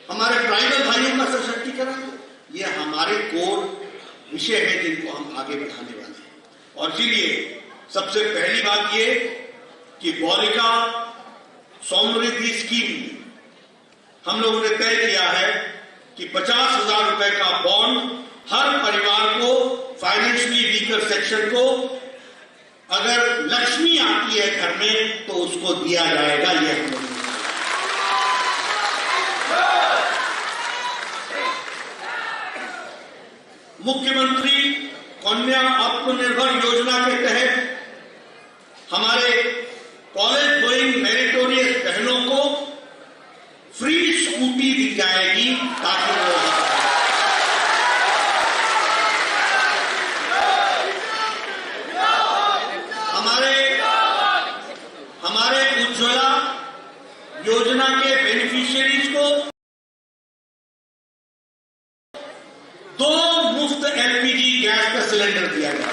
हमारे ट्राइबल भाइयों का सशक्तिकरण, ये हमारे कोर विषय है जिनको हम आगे बढ़ाने वाले हैं। और इसीलिए सबसे पहली बात ये कि बालिका समृद्धि स्कीम में हम लोगों ने तय किया है कि 50,000 रुपए का बॉन्ड हर परिवार को, फाइनेंशियली वीकर सेक्शन को, अगर लक्ष्मी आती है घर में तो उसको दिया जाएगा। ये हम लोग मुख्यमंत्री कन्या आत्मनिर्भर योजना के तहत हमारे कॉलेज गोइंग मेरिटोरियस बहनों को फ्री स्कूटी दी जाएगी ताकि वो हमारे उज्ज्वला योजना के बेनिफिशियरीज को 2 मुफ्त एलपीजी गैस का सिलेंडर दिया गया।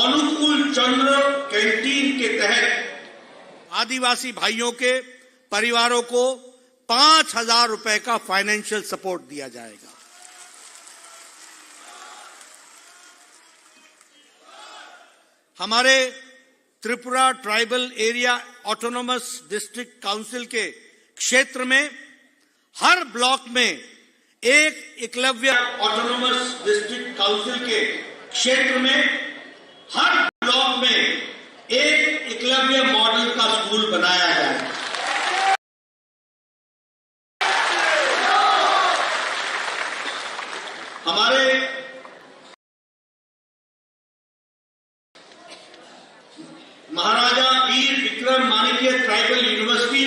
अनुकूल चंद्र कैंटीन के तहत आदिवासी भाइयों के परिवारों को 5,000 रुपए का फाइनेंशियल सपोर्ट दिया जाएगा। हमारे Tripura tribal area autonomous district council के क्षेत्र में हर ब्लॉक में एक एकलव्य ऑटोनोमस डिस्ट्रिक्ट काउंसिल के क्षेत्र में हर ब्लॉक में एक एकलव्य मॉडल का स्कूल बनाया जाए। हमारे महाराजा वीर विक्रम माणिक्य ट्राइबल यूनिवर्सिटी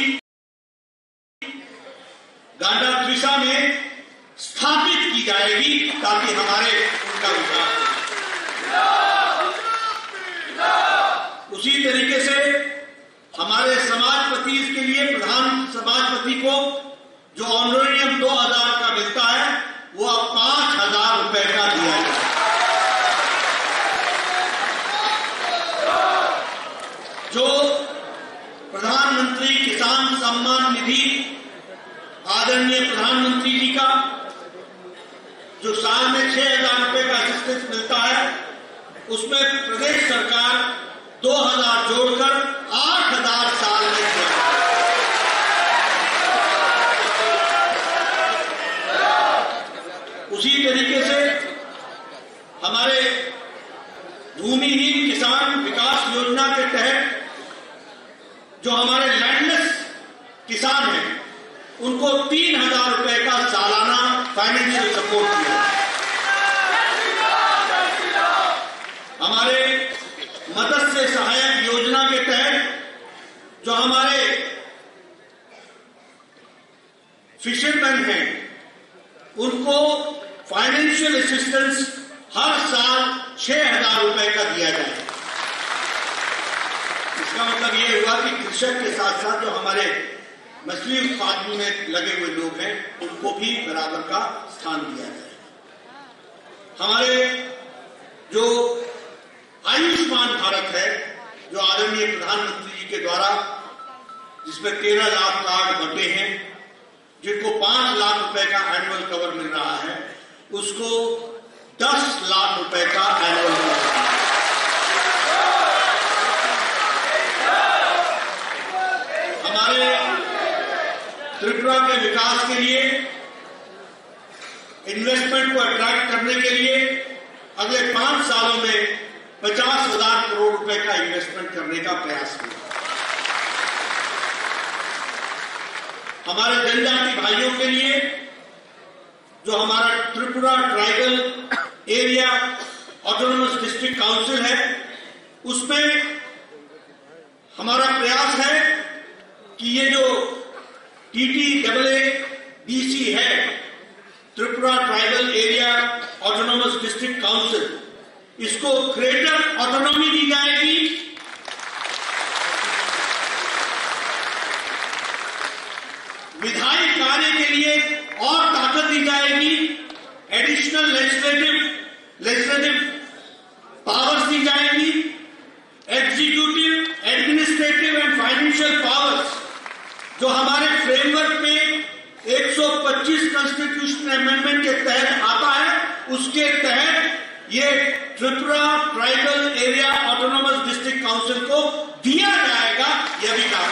गांडा त्रिशा में स्थापित की जाएगी ताकि हमारे उनका विकास हो। उसी तरीके से हमारे समाजपति के लिए प्रधान समाजपति को जो ऑनरेरियम 2,000 का मिलता है वो अब 5,000 रुपए का दिया जाए। जो प्रधानमंत्री किसान सम्मान निधि आदरणीय प्रधानमंत्री जी का जो साल में 6,000 रुपए का असिस्टेंस मिलता है, उसमें प्रदेश सरकार 2000 जोड़कर 8000 साल में किया। उसी तरीके से हमारे भूमिहीन किसान विकास योजना के तहत जो हमारे लैंडलेस किसान हैं उनको 3000 रुपए का सालाना फाइनेंशियल सपोर्ट किया। हमारे मत्स्य सहायक योजना के तहत जो हमारे फिशरमैन हैं उनको फाइनेंशियल असिस्टेंस हर साल 6000 रुपए का दिया जाए। इसका मतलब ये हुआ कि कृषक के साथ साथ जो हमारे मछली उत्पादन में लगे हुए लोग हैं उनको भी बराबर का स्थान दिया जाए। हमारे जो आयुष्मान भारत है जो आदरणीय प्रधानमंत्री जी के द्वारा जिसमें 13 लाख कार्ड बंटे हैं जिनको 5 लाख रुपए का एनुअल कवर मिल रहा है उसको 10 लाख रुपए का एनुअल कवर। हमारे त्रिपुरा के विकास के लिए इन्वेस्टमेंट को अट्रैक्ट करने के लिए अगले 5 सालों में 50,000 करोड़ रुपए का इन्वेस्टमेंट करने का प्रयास किया। हमारे जनजाति भाइयों के लिए जो हमारा Tripura tribal area autonomous district council है उसमें हमारा प्रयास है कि ये जो TTAADC है Tripura tribal area autonomous district council इसको ग्रेटर ऑटोनॉमी दी जाएगी। विधायी कार्य के लिए और ताकत दी जाएगी। एडिशनल लेजिस्लेटिव पावर्स दी जाएगी। Executive administrative and financial powers जो हमारे फ्रेमवर्क में 125 कॉन्स्टिट्यूशन अमेंडमेंट के तहत आता है उसके तहत ये Tripura tribal area autonomous district council को दिया जाएगा। यह भी कहा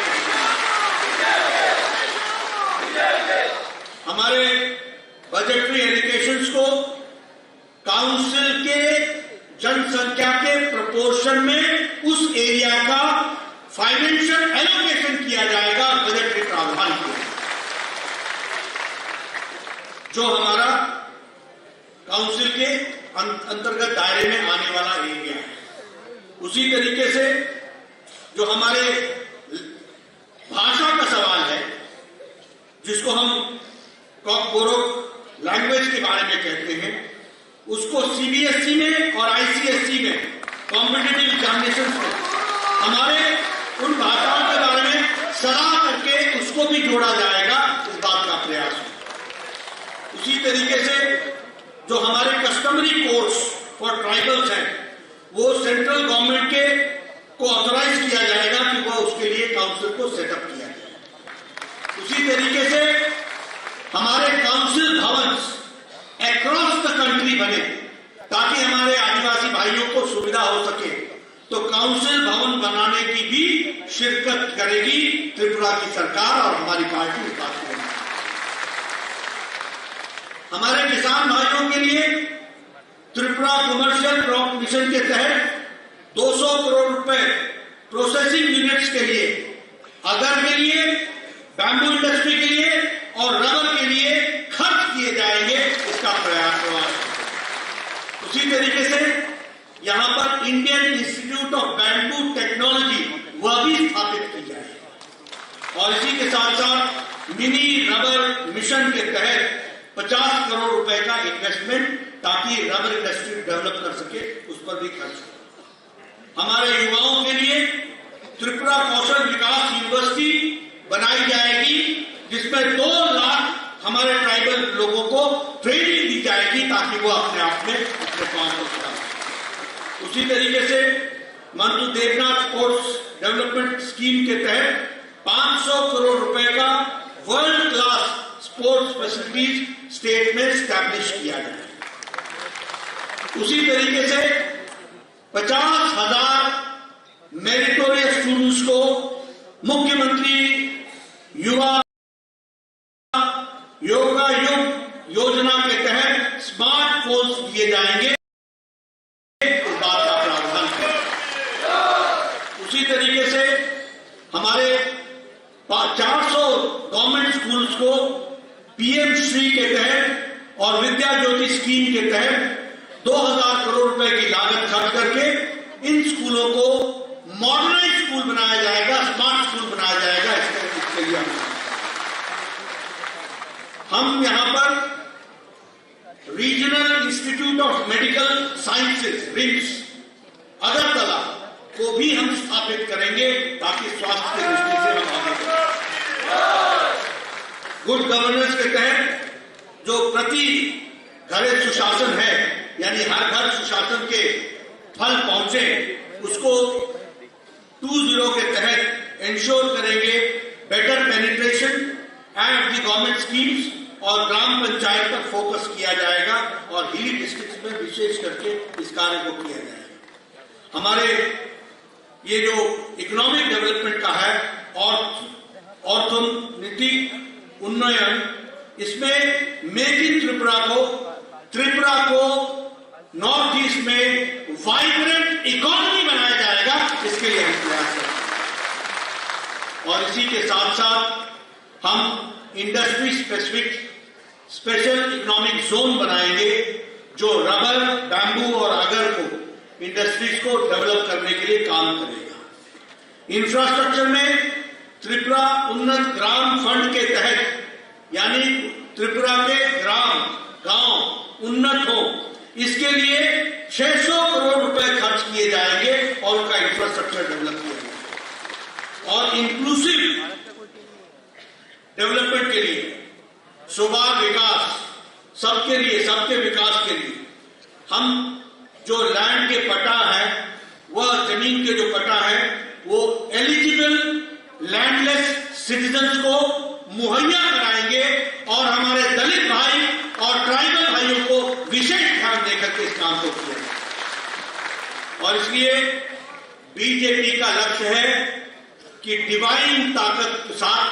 हमारे बजटरी एलोकेशंस को काउंसिल के जनसंख्या के प्रोपोर्शन में उस एरिया का फाइनेंशियल एलोकेशन किया जाएगा बजटरी प्रावधान के जो हमारा काउंसिल के अंतर्गत दायरे में आने वाला एरिया है। उसी तरीके से जो हमारे भाषा का सवाल है जिसको हम कॉकबोरोक लैंग्वेज के बारे में कहते हैं उसको CBSE में और ICSE में कॉम्पिटिटिव एग्जामिनेशन में हमारे उन भाषाओं के बारे में सलाह करके उसको भी जोड़ा जाएगा। इस बात का प्रयास है। उसी तरीके से जो हमारे कस्टमरी कोर्स फॉर ट्राइबल्स हैं वो सेंट्रल गवर्नमेंट के को ऑथराइज किया जाएगा कि वह उसके लिए काउंसिल को सेटअप किया जाए। उसी तरीके से हमारे काउंसिल भवन अक्रॉस द कंट्री बने ताकि हमारे आदिवासी भाइयों को सुविधा हो सके तो काउंसिल भवन बनाने की भी शिरकत करेगी त्रिपुरा की सरकार और हमारी पार्टी विकास करेगी। हमारे किसान भाइयों के लिए त्रिपुरा कमर्शियल क्रॉप मिशन के तहत 200 करोड़ रुपए प्रोसेसिंग यूनिट्स के लिए अगर के लिए बैम्बू इंडस्ट्री के लिए और रबर के लिए खर्च किए जाएंगे। इसका प्रयास हुआ। उसी तरीके से यहां पर Indian institute of bamboo technology वह भी स्थापित की जाए और इसी के साथ साथ मिनी रबर मिशन के तहत 50 करोड़ रुपए का इन्वेस्टमेंट ताकि रबर इंडस्ट्री डेवलप कर सके उस पर भी खर्च हो। हमारे युवाओं के लिए त्रिपुरा कौशल विकास यूनिवर्सिटी बनाई जाएगी जिसमें 2 लाख हमारे ट्राइबल लोगों को ट्रेनिंग दी जाएगी ताकि वो अपने आप में अपने काम को चला सकें। उसी तरीके से मंतु देवनाथ स्पोर्ट्स डेवलपमेंट स्कीम के तहत 500 करोड़ रुपए का world class sports facilities state में स्टैब्लिश किया जाए। उसी तरीके से 50,000 मेरिटोरियस स्टूडेंट्स को मुख्यमंत्री युवा योगा युग योजना के तहत स्मार्टफोन्स दिए जाएंगे। इस बात का प्रावधान करें। उसी तरीके से हमारे 400 गवर्नमेंट स्कूल्स को पीएम श्री के तहत और विद्या ज्योति स्कीम के तहत 2000 करोड़ रुपए की लागत खर्च करके इन स्कूलों को मॉडर्नाइज स्कूल बनाया जाएगा, स्मार्ट स्कूल बनाया जाएगा। इसके लिए हम यहां पर regional institute of medical sciences RIMS Agartala को भी हम स्थापित करेंगे ताकि स्वास्थ्य की दृष्टि से हम आगे बढ़ें। गुड गवर्नेंस के तहत जो प्रति घर सुशासन है, यानी हर घर सुशासन के फल पहुंचे, उसको 2.0 के तहत इंश्योर करेंगे। Better penetration and the government schemes और ग्राम पंचायत पर फोकस किया जाएगा और हिली डिस्ट्रिक्ट में विशेष करके इस कार्य को किया जाएगा। हमारे ये जो इकोनॉमिक डेवलपमेंट का है और अर्थनीतिक उन्नयन, इसमें मेक इन त्रिपुरा को नॉर्थ ईस्ट में वाइब्रेंट इकोनॉमी बनाया जाएगा। इसके लिए हम प्रयास करेंगे और इसी के साथ साथ हम industry specific special economic zone बनाएंगे जो रबर, बैम्बू और अगर को इंडस्ट्रीज को डेवलप करने के लिए काम करेगा। इंफ्रास्ट्रक्चर में त्रिपुरा उन्नत ग्राम फंड के तहत, यानी त्रिपुरा के ग्राम गांव उन्नत हो, इसके लिए 600 करोड़ रुपए खर्च किए जाएंगे और उनका इंफ्रास्ट्रक्चर डेवलप किया जाएगा। और इंक्लूसिव डेवलपमेंट के लिए, सुवार विकास, सबके लिए, सबके विकास के लिए हम जो लैंड के पट्टा है, वह जमीन के जो पट्टा है, वो एलिजिबल लैंडलेस सिटीजन्स को मुहैया कराएंगे और हमारे दलित भाई और ट्राइबल भाइयों को विशेष ध्यान देकर के इस काम को किया जाए। और इसलिए बीजेपी का लक्ष्य है कि डिवाइन ताकत के साथ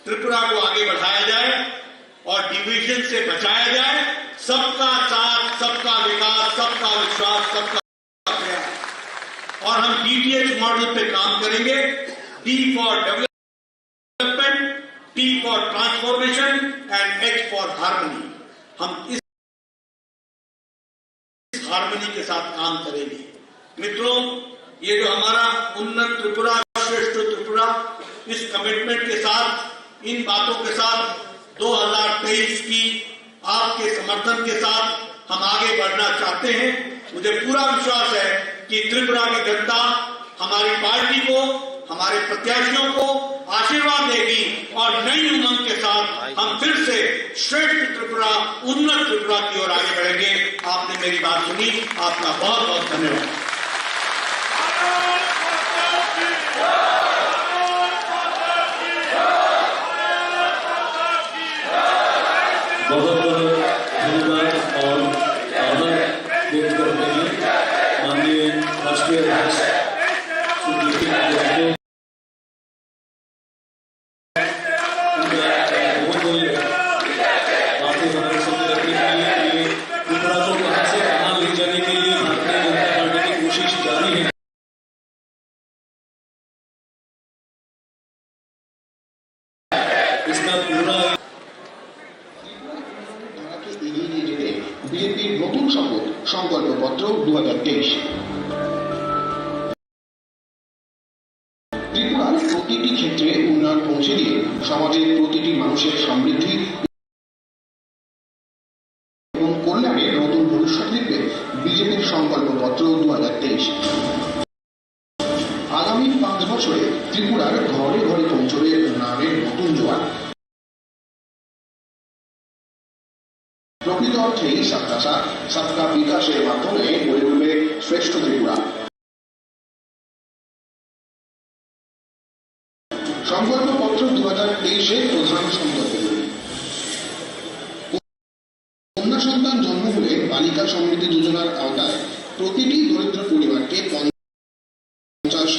त्रिपुरा को आगे बढ़ाया जाए और डिवीजन से बचाया जाए। सबका साथ, सबका विकास, सबका विश्वास, सबका प्रयास। और हम डीटीएच मॉडल पे काम करेंगे। D for development, T for transformation and H for harmony. हम इस हार्मनी के साथ काम करेंगे। मित्रों, ये जो हमारा उन्नत त्रिपुरा, श्रेष्ठ त्रिपुरा, इस कमिटमेंट के साथ, इन बातों के साथ 2023 की आपके समर्थन के साथ हम आगे बढ़ना चाहते हैं। मुझे पूरा विश्वास है कि त्रिपुरा की जनता हमारी पार्टी को, हमारे प्रत्याशियों को आशीर्वाद देगी और नई उमंग के साथ हम फिर से श्रेष्ठ त्रिपुरा, उन्नत त्रिपुरा की ओर आगे बढ़ेंगे। आपने मेरी बात सुनी, आपका बहुत बहुत धन्यवाद। बहुत बहुत धन्यवाद और आभार व्यक्त करते हैं माननीय राष्ट्रीय अध्यक्ष बातें हमारे सामने रखने के लिए, त्रिपुरा को कहां से कहां ले जाने के लिए भारतीय जनता पार्टी की कोशिश जारी है। इसका पूरा বিজেপির নতুন শপথ সংকল্পপত্র 2023। ত্রিপুরার প্রতিটি ক্ষেত্রে উন্নয়ন পৌঁছে দিয়ে সমাজের প্রতিটি মানুষের সমৃদ্ধি এবং কল্যাণের নতুন ভবিষ্যৎ লিখবে বিজেপির সংকল্পপত্র 2023। আগামী 5 বছরে ত্রিপুরার ঘরে ঘরে পৌঁছবে উন্নয়নের নতুন জোয়ার। প্রকৃত অর্থেই সবকা সাথ, সবকা বিকাশের মাধ্যমে গড়ে উঠবে শ্রেষ্ঠ ত্রিপুরা। সংকল্পপত্র 2023-এর প্রধান সংকল্পগুলি: কন্যা সন্তান জন্ম হলে বালিকা সমৃদ্ধি যোজনার আওতায় প্রতিটি দরিদ্র পরিবারকে 50,000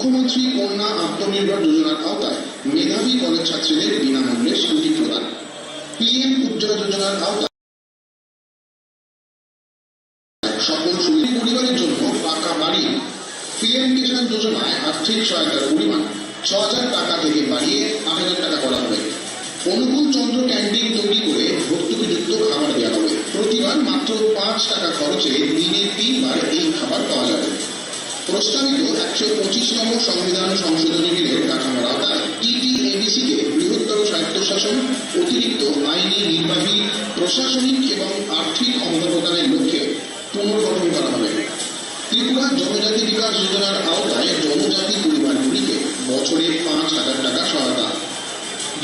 মুখ্যমন্ত্রী কন্যা আত্মনির্ভর যোজনার আওতায় মেধাবী কলেজ ছাত্রীদের বিনামূল্যে স্কুটি প্রদান, পিএম উজ্জ্বলা যোজনার আওতায় সকল সুবিধা পরিবারের জন্য পাকা বাড়ি, পিএম কিষাণ যোজনায় আর্থিক সহায়তার পরিমাণ 6,000 টাকা থেকে বাড়িয়ে 8,000 টাকা করা হবে। অনুকূল চন্দ্র ক্যান্টিন তৈরি করে ভর্তুকিযুক্ত খাবার দেওয়া হবে। প্রতিবার মাত্র 5 টাকা খরচে দিনে 3 বার এই খাবার পাওয়া যাবে। প্রস্তাবিত 125তম সংবিধান সংশোধনী বিলের কাঠামোর আওতায় টিটিএডিসিকে বৃহত্তর স্বায়ত্তশাসন, অতিরিক্ত আইনি, নির্বাহী, প্রশাসনিক এবং আর্থিক ক্ষমতা প্রদানের লক্ষ্যে পুনর্গঠন করা হবে। ত্রিপুরা জনজাতি বিকাশ যোজনার আওতায় জনজাতি পরিবারগুলিকে বছরে 5,000 টাকা সহায়তা।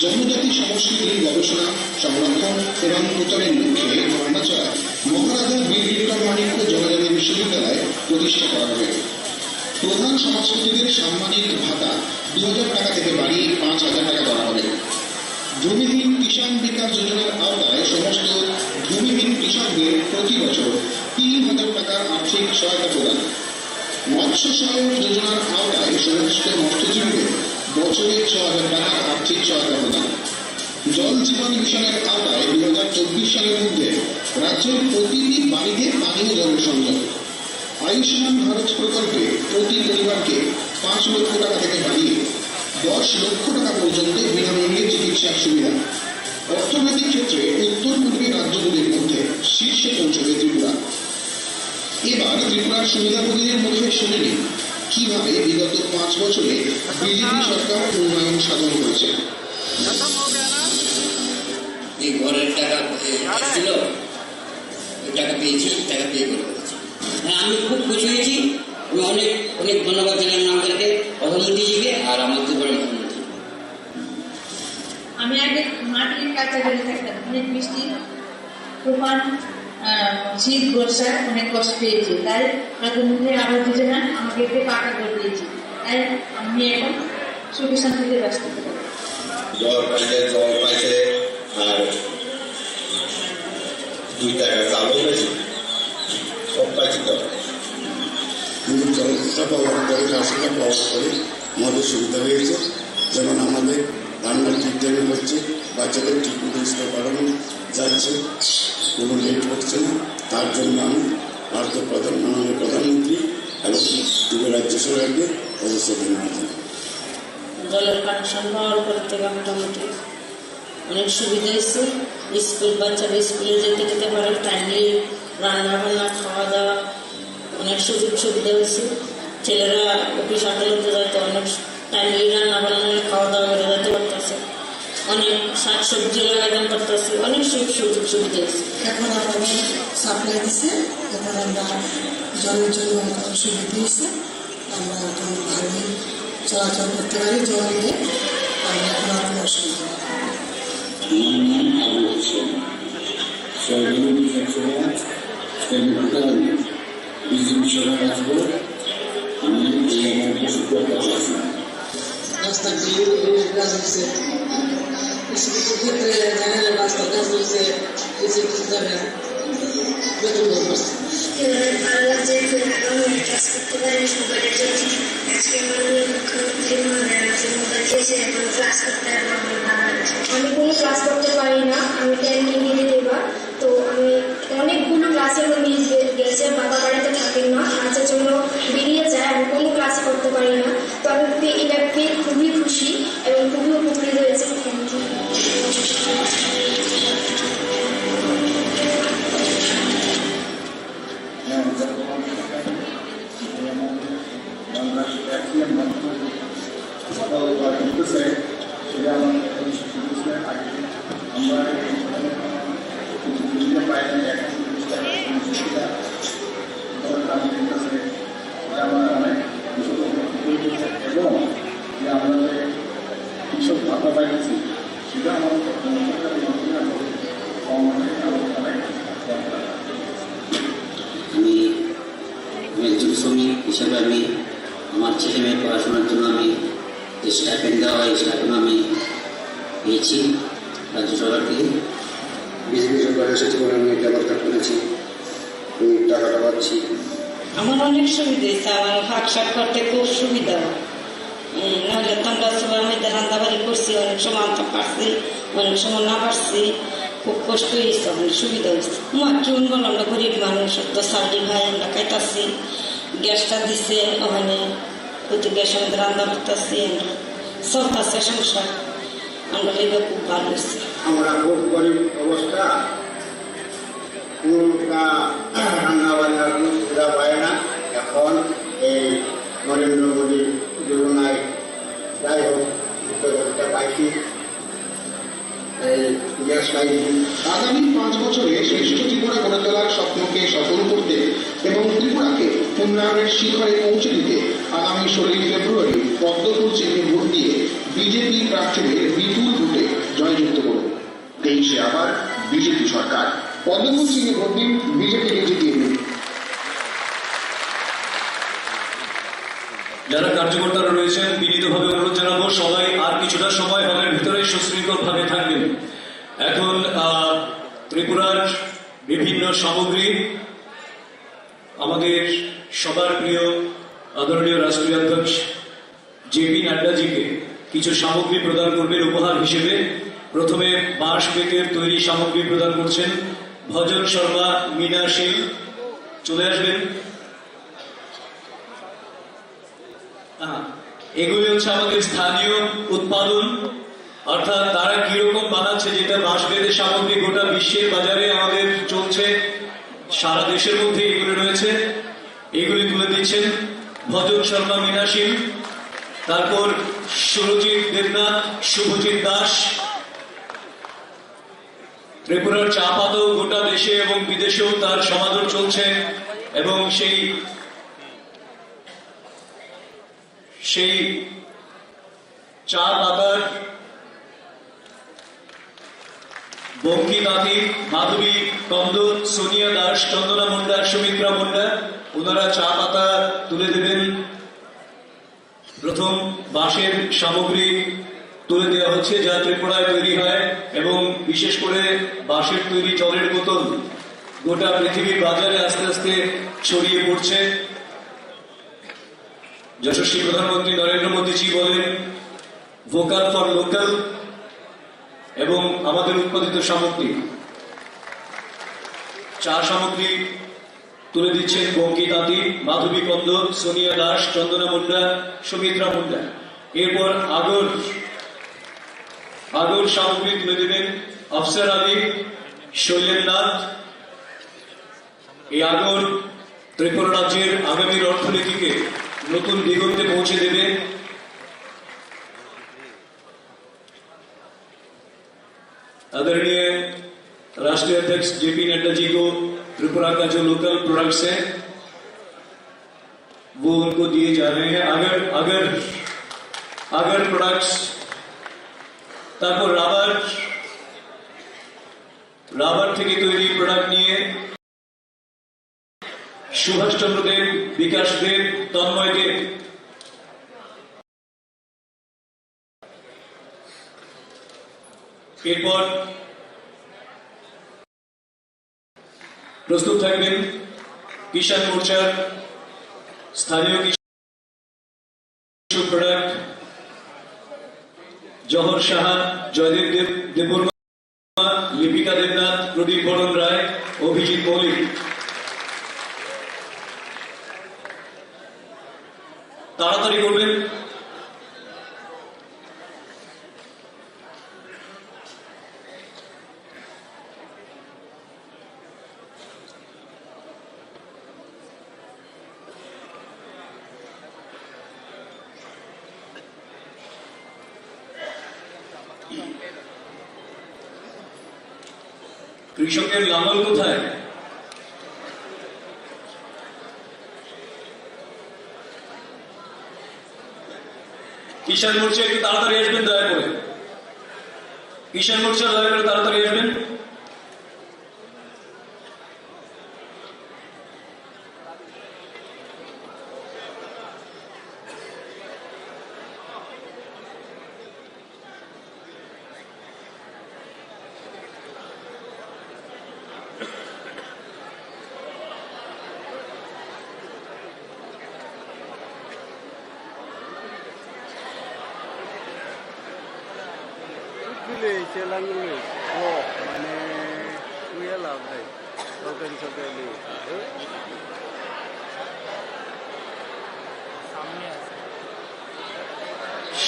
জনজাতি সংস্কৃতির গবেষণা, সংরক্ষণ এবং প্রচারের লক্ষ্যে গন্ডাছড়ায় মহারাজা বীর বিক্রমাদিত্য জনজাতি বিশ্ববিদ্যালয় প্রতিষ্ঠা করা হবে। প্রধান সংস্কৃতিদের সাম্মানিক ভাতা 2,000 টাকা থেকে বাড়িয়ে 5,000 টাকা করা হবে। ভূমিহীন কিষাণ বিকাশ যোজনার আওতায় সমস্ত ভূমিহীন কৃষকদের প্রতি বছর 3,000 টাকার আর্থিক সহায়তা প্রদান। মৎস্য সহায়ক যোজনার আওতায় সমস্ত মৎস্যজীবীদের বছরে 6,000 টাকার আর্থিক সহায়তা প্রদান। জল জীবন মিশনের আওতায় 2024 সালের মধ্যে রাজ্যের প্রতিটি বাড়িতে পানীয় জলের সংযোগ। আয়ুষ্মান ভারত প্রকল্পে প্রতি পরিবারকে 5 লক্ষ টাকা থেকে বাড়িয়ে 10 লক্ষ টাকা পর্যন্ত বিনামূল্যে চিকিৎসার সুবিধা। অর্থনৈতিক ক্ষেত্রে উত্তর পূর্বী রাজ্যগুলির মধ্যে শীর্ষে পৌঁছবে ত্রিপুরা। এবার ত্রিপুরার সুবিধাভোগীদের মুখে শুনে নিন কিভাবে বিগত 5 বছরে বিজেপি সরকার উন্নয়ন সাধন করেছে। এই ঘরের টাকা ছিল, ওই টাকা পেয়েছি, টাকা পেয়ে করে দিয়েছি। হ্যাঁ, আমি খুব খুশি হয়েছি। আমি অনেক অনেক ধন্যবাদ জানাই আমাদেরকে, প্রধানমন্ত্রীজিকে আর আমার ত্রিপুরার মুখ্যমন্ত্রী। আমি আগে মাটির কাছে বেড়ে থাকতাম, অনেক বৃষ্টি, তুফান, শীত, বর্ষায় অনেক কষ্ট পেয়েছি। তাই প্রধানমন্ত্রী আবাস যোজনা আমাকে একটু পাকা করে দিয়েছি। তাই আমি এখন সুখী শান্তিতে ব্যস্ত থাকতে পারি। জল পাইছে আর 2 টাকা চালও পেয়েছে, সব পাইছে। তো কিন্তু জলটা পাওয়ার পরে, রাস্তা পাওয়ার পরে আমাদের সুবিধা হয়েছে। যেমন আমাদের রান্নার ঠিক টাইমে হচ্ছে, বাচ্চাদের ঠিক মতো স্কুলে পাঠানো যাচ্ছে, কোনো লেট হচ্ছে না। তার জন্য আমি ভারতের মাননীয় প্রধানমন্ত্রী এবং ত্রিপুরা রাজ্য সরকারকে অবশ্য ধন্যবাদ জানাই। জলের কানেকশন পাওয়ার পর থেকে মোটামুটি অনেক সুবিধা হয়েছে। স্কুল বাচ্চারা স্কুলে যেতে পারে, টাইমলি রান্না বান্না, খাওয়া দাওয়া অনেক সুযোগ সুবিধা হয়েছে। ছেলেরা অফিস আদালতে যাইতে অনেক টাইমলি রান্না বান্না খাওয়া দাওয়া করে যেতে পারতেছে, অনেক শাকসবজি লাগাতে পারতেছে, অনেক সুযোগ সুবিধা হয়েছে। এখন আমাদের সাপ্লাই দিচ্ছে, এখন আমরা জলের জন্য সুবিধা হয়েছে। আমরা এখন ভালোই চলাচল করতে পারি, জল নিয়ে আমরা এখন আর কোনো অসুবিধা নেই। আমার নাম আবু হোসেন, সরকারি বিজেপি সরকার আসবো। আমি এই আমার আছি। রাস্তার কাজ হচ্ছে, কিছু কিছু ক্ষেত্রে জানালে রাস্তার কাজ হচ্ছে, কিছু কিছু জায়গায় বেতন করছে। ভালো লাগছে, কাজ করতে পারি মোবাইলের জন্য। আজকে মাননীয় মুখ্যমন্ত্রী মোবাইল দিয়েছে, এখন ক্লাস করতে আমার ভালো লাগছে। আমি কোনো ক্লাস করতে পারি না, আমি 10 ডিগ্রি দেবার, তো আমি অনেকগুলো ক্লাসের মধ্যে গেছে। বাবা বাড়িতে থাকেন না, কাজের জন্য বেরিয়ে যায়, আমি কোনো ক্লাস করতে পারি না। তো আমি এটা পেয়ে খুবই খুশি এবং খুবই উপকৃত হয়েছে। Thank you. একজন শ্রমিক হিসাবে আমি আমার ছেলে মেয়ের পড়াশোনার জন্য আমি যে স্টাইপেন্ড দেওয়া হয়, স্টাইপেন্ড আমি পেয়েছি রাজ্য সরকার থেকে। বিজেপি সরকার এসেছে বলে আমি ব্যবস্থা করেছি, ওই টাকাটা পাচ্ছি। আমার অনেক সুবিধা হয়েছে, আমার ভাগ শাক করতে খুব সুবিধা। নাহলে তো আমরা সবাই মধ্যে রান্নাবাড়ি করছি, অনেক সময় আনতে পারছি, অনেক সময় না পারছি, খুব কষ্ট হয়েছে, অনেক সুবিধা হয়েছে। কেমন বললাম, আমরা গরিব মানুষ, তো সার্ডি ভাই আমরা খাইতেছি, গ্যাসটা দিছে ওখানে, প্রতি গ্যাসের মধ্যে রান্না করতেছি, আমরা চলতেছে সংসার, আমরা লেগে খুব ভালো হয়েছে। আমরা খুব গরিব অবস্থা, রান্না বান্নার কোনো সুবিধা পায় না। এখন এই নরেন্দ্র মোদী যোজনায় যাই হোক পাইছি, এই গ্যাস পাইছি। আগামী 5 বছরে শ্রেষ্ঠ ত্রিপুরা গড়ে তোলার স্বপ্নকে সফল করতে এবং ত্রিপুরাকে উন্নয়নের শিখরে পৌঁছে দিতে আগামী 16 ফেব্রুয়ারি পদ্মফুল চিহ্নে ভোট দিয়ে বিজেপি প্রার্থীদের বিপুল ভোটে জয়যুক্ত করুন। 23-এ আবার বিজেপি সরকার। পদ্মফুল চিহ্নে ভোট দিন, বিজেপিকে জিতিয়ে দিন। যারা কার্যকর্তারা রয়েছেন বিনীতভাবে অনুরোধ জানাবো সবাই আর কিছুটা সময় হলের ভিতরে সুশৃঙ্খল ভাবে থাকবেন। এখন ত্রিপুরার বিভিন্ন সামগ্রী আমাদের সবার প্রিয় আদরণীয় রাষ্ট্রীয় অধ্যক্ষ জেপি নাড্ডাজিকে কিছু সামগ্রী প্রদান করবেন উপহার হিসেবে। প্রথমে বাঁশ বেতের তৈরি সামগ্রী প্রদান করছেন ভজন শর্মা, মীনা সিং, চলে আসবেন। এগুলি হচ্ছে আমাদের স্থানীয় উৎপাদন, অর্থাৎ তারা কিরকম বানাচ্ছে, যেটা বাঁশ বেতের সামগ্রী গোটা বিশ্বের বাজারে আমাদের চলছে, সারা দেশের মধ্যে এগুলি রয়েছে, এগুলি তুলে দিচ্ছেন ভজন শর্মা, মীনা সিং, তারপর সুরজিৎ দেবনাথ, শুভজিৎ দাস। ত্রিপুরার চা পাতাও গোটা দেশে এবং বিদেশেও তার সমাদর চলছে এবং সেই চা পাতার বঙ্কি দাতি, মাধবী কন্দ, সোনিয়া দাস, চন্দনা মুন্ডা, সুমিত্রা মুন্ডা, ওনারা চা পাতা তুলে দেবেন। প্রথম বাঁশের সামগ্রী তুলে দেওয়া হচ্ছে যা ত্রিপুরায় তৈরি হয় এবং বিশেষ করে বাঁশের তৈরি জলের বোতল গোটা পৃথিবীর বাজারে আস্তে আস্তে ছড়িয়ে পড়ছে। যশস্বী প্রধানমন্ত্রী নরেন্দ্র মোদীজি বলেন ভোকাল ফর লোকাল, এবং আমাদের উৎপাদিত সামগ্রী, চা সামগ্রী তুলে দিচ্ছেন বঙ্কি তাঁতি, মাধবী কন্দ, সোনিয়া দাস, চন্দনা মুন্ডা, সুমিত্রা মুন্ডা। এরপর আগর সামগ্রী তুলে দেবেন আফসার আলী, শৈলেন্দ্রনাথ। এই আগর ত্রিপুরা রাজ্যের আগামীর অর্থনীতিকে নতুন দিগন্তে পৌঁছে দেবে। आदरणीय राष्ट्रीय अध्यक्ष जेपी नड्डा जी को त्रिपुरा का जो लोकल प्रोडक्ट्स है वो उनको दिए जा रहे हैं। अगर प्रोडक्ट्स, তারপর রাবার থেকে তৈরি প্রোডাক্ট নিয়ে সুভাষচন্দ্র দেব, বিকাশ দেব, তন্ময় দেব। এরপর প্রস্তুত থাকবেন কিষাণ মোর্চার স্থানীয় কৃষক প্রোডাক্ট জহর সাহা, জয়দেব দেববর্মা, লিপিকা দেবনাথ, প্রদীপ বরণ রায়, অভিজিৎ মৌলিক। তাড়াতাড়ি করবেন। কৃষকের লাঙল কোথায়? কিষাণ মোর্চা একটু তাড়াতাড়ি আসবেন দয়া করে। কিষাণ মোর্চা দয়া করে তাড়াতাড়ি আসবেন।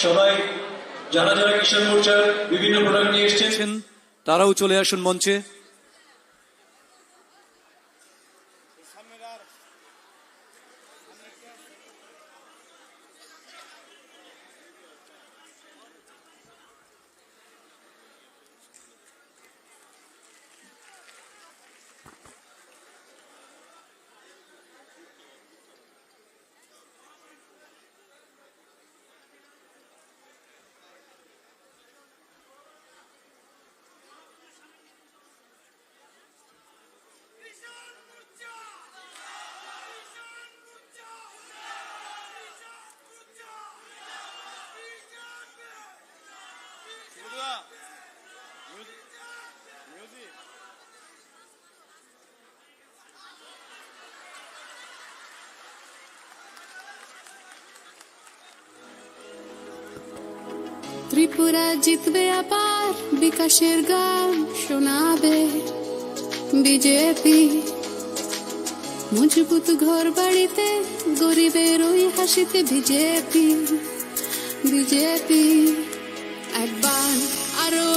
সবাই যারা যারা কিষাণ মোর্চার বিভিন্ন প্রোডাক্ট নিয়ে এসেছেন তারাও চলে আসুন মঞ্চে। ত্রিপুরা জিতবে আবার, বিকাশের গান শোনাবে বিজেপি। মজবুত ঘর বাড়িতে, গরিবের ওই হাসিতে বিজেপি। বিজেপি একবার, আরো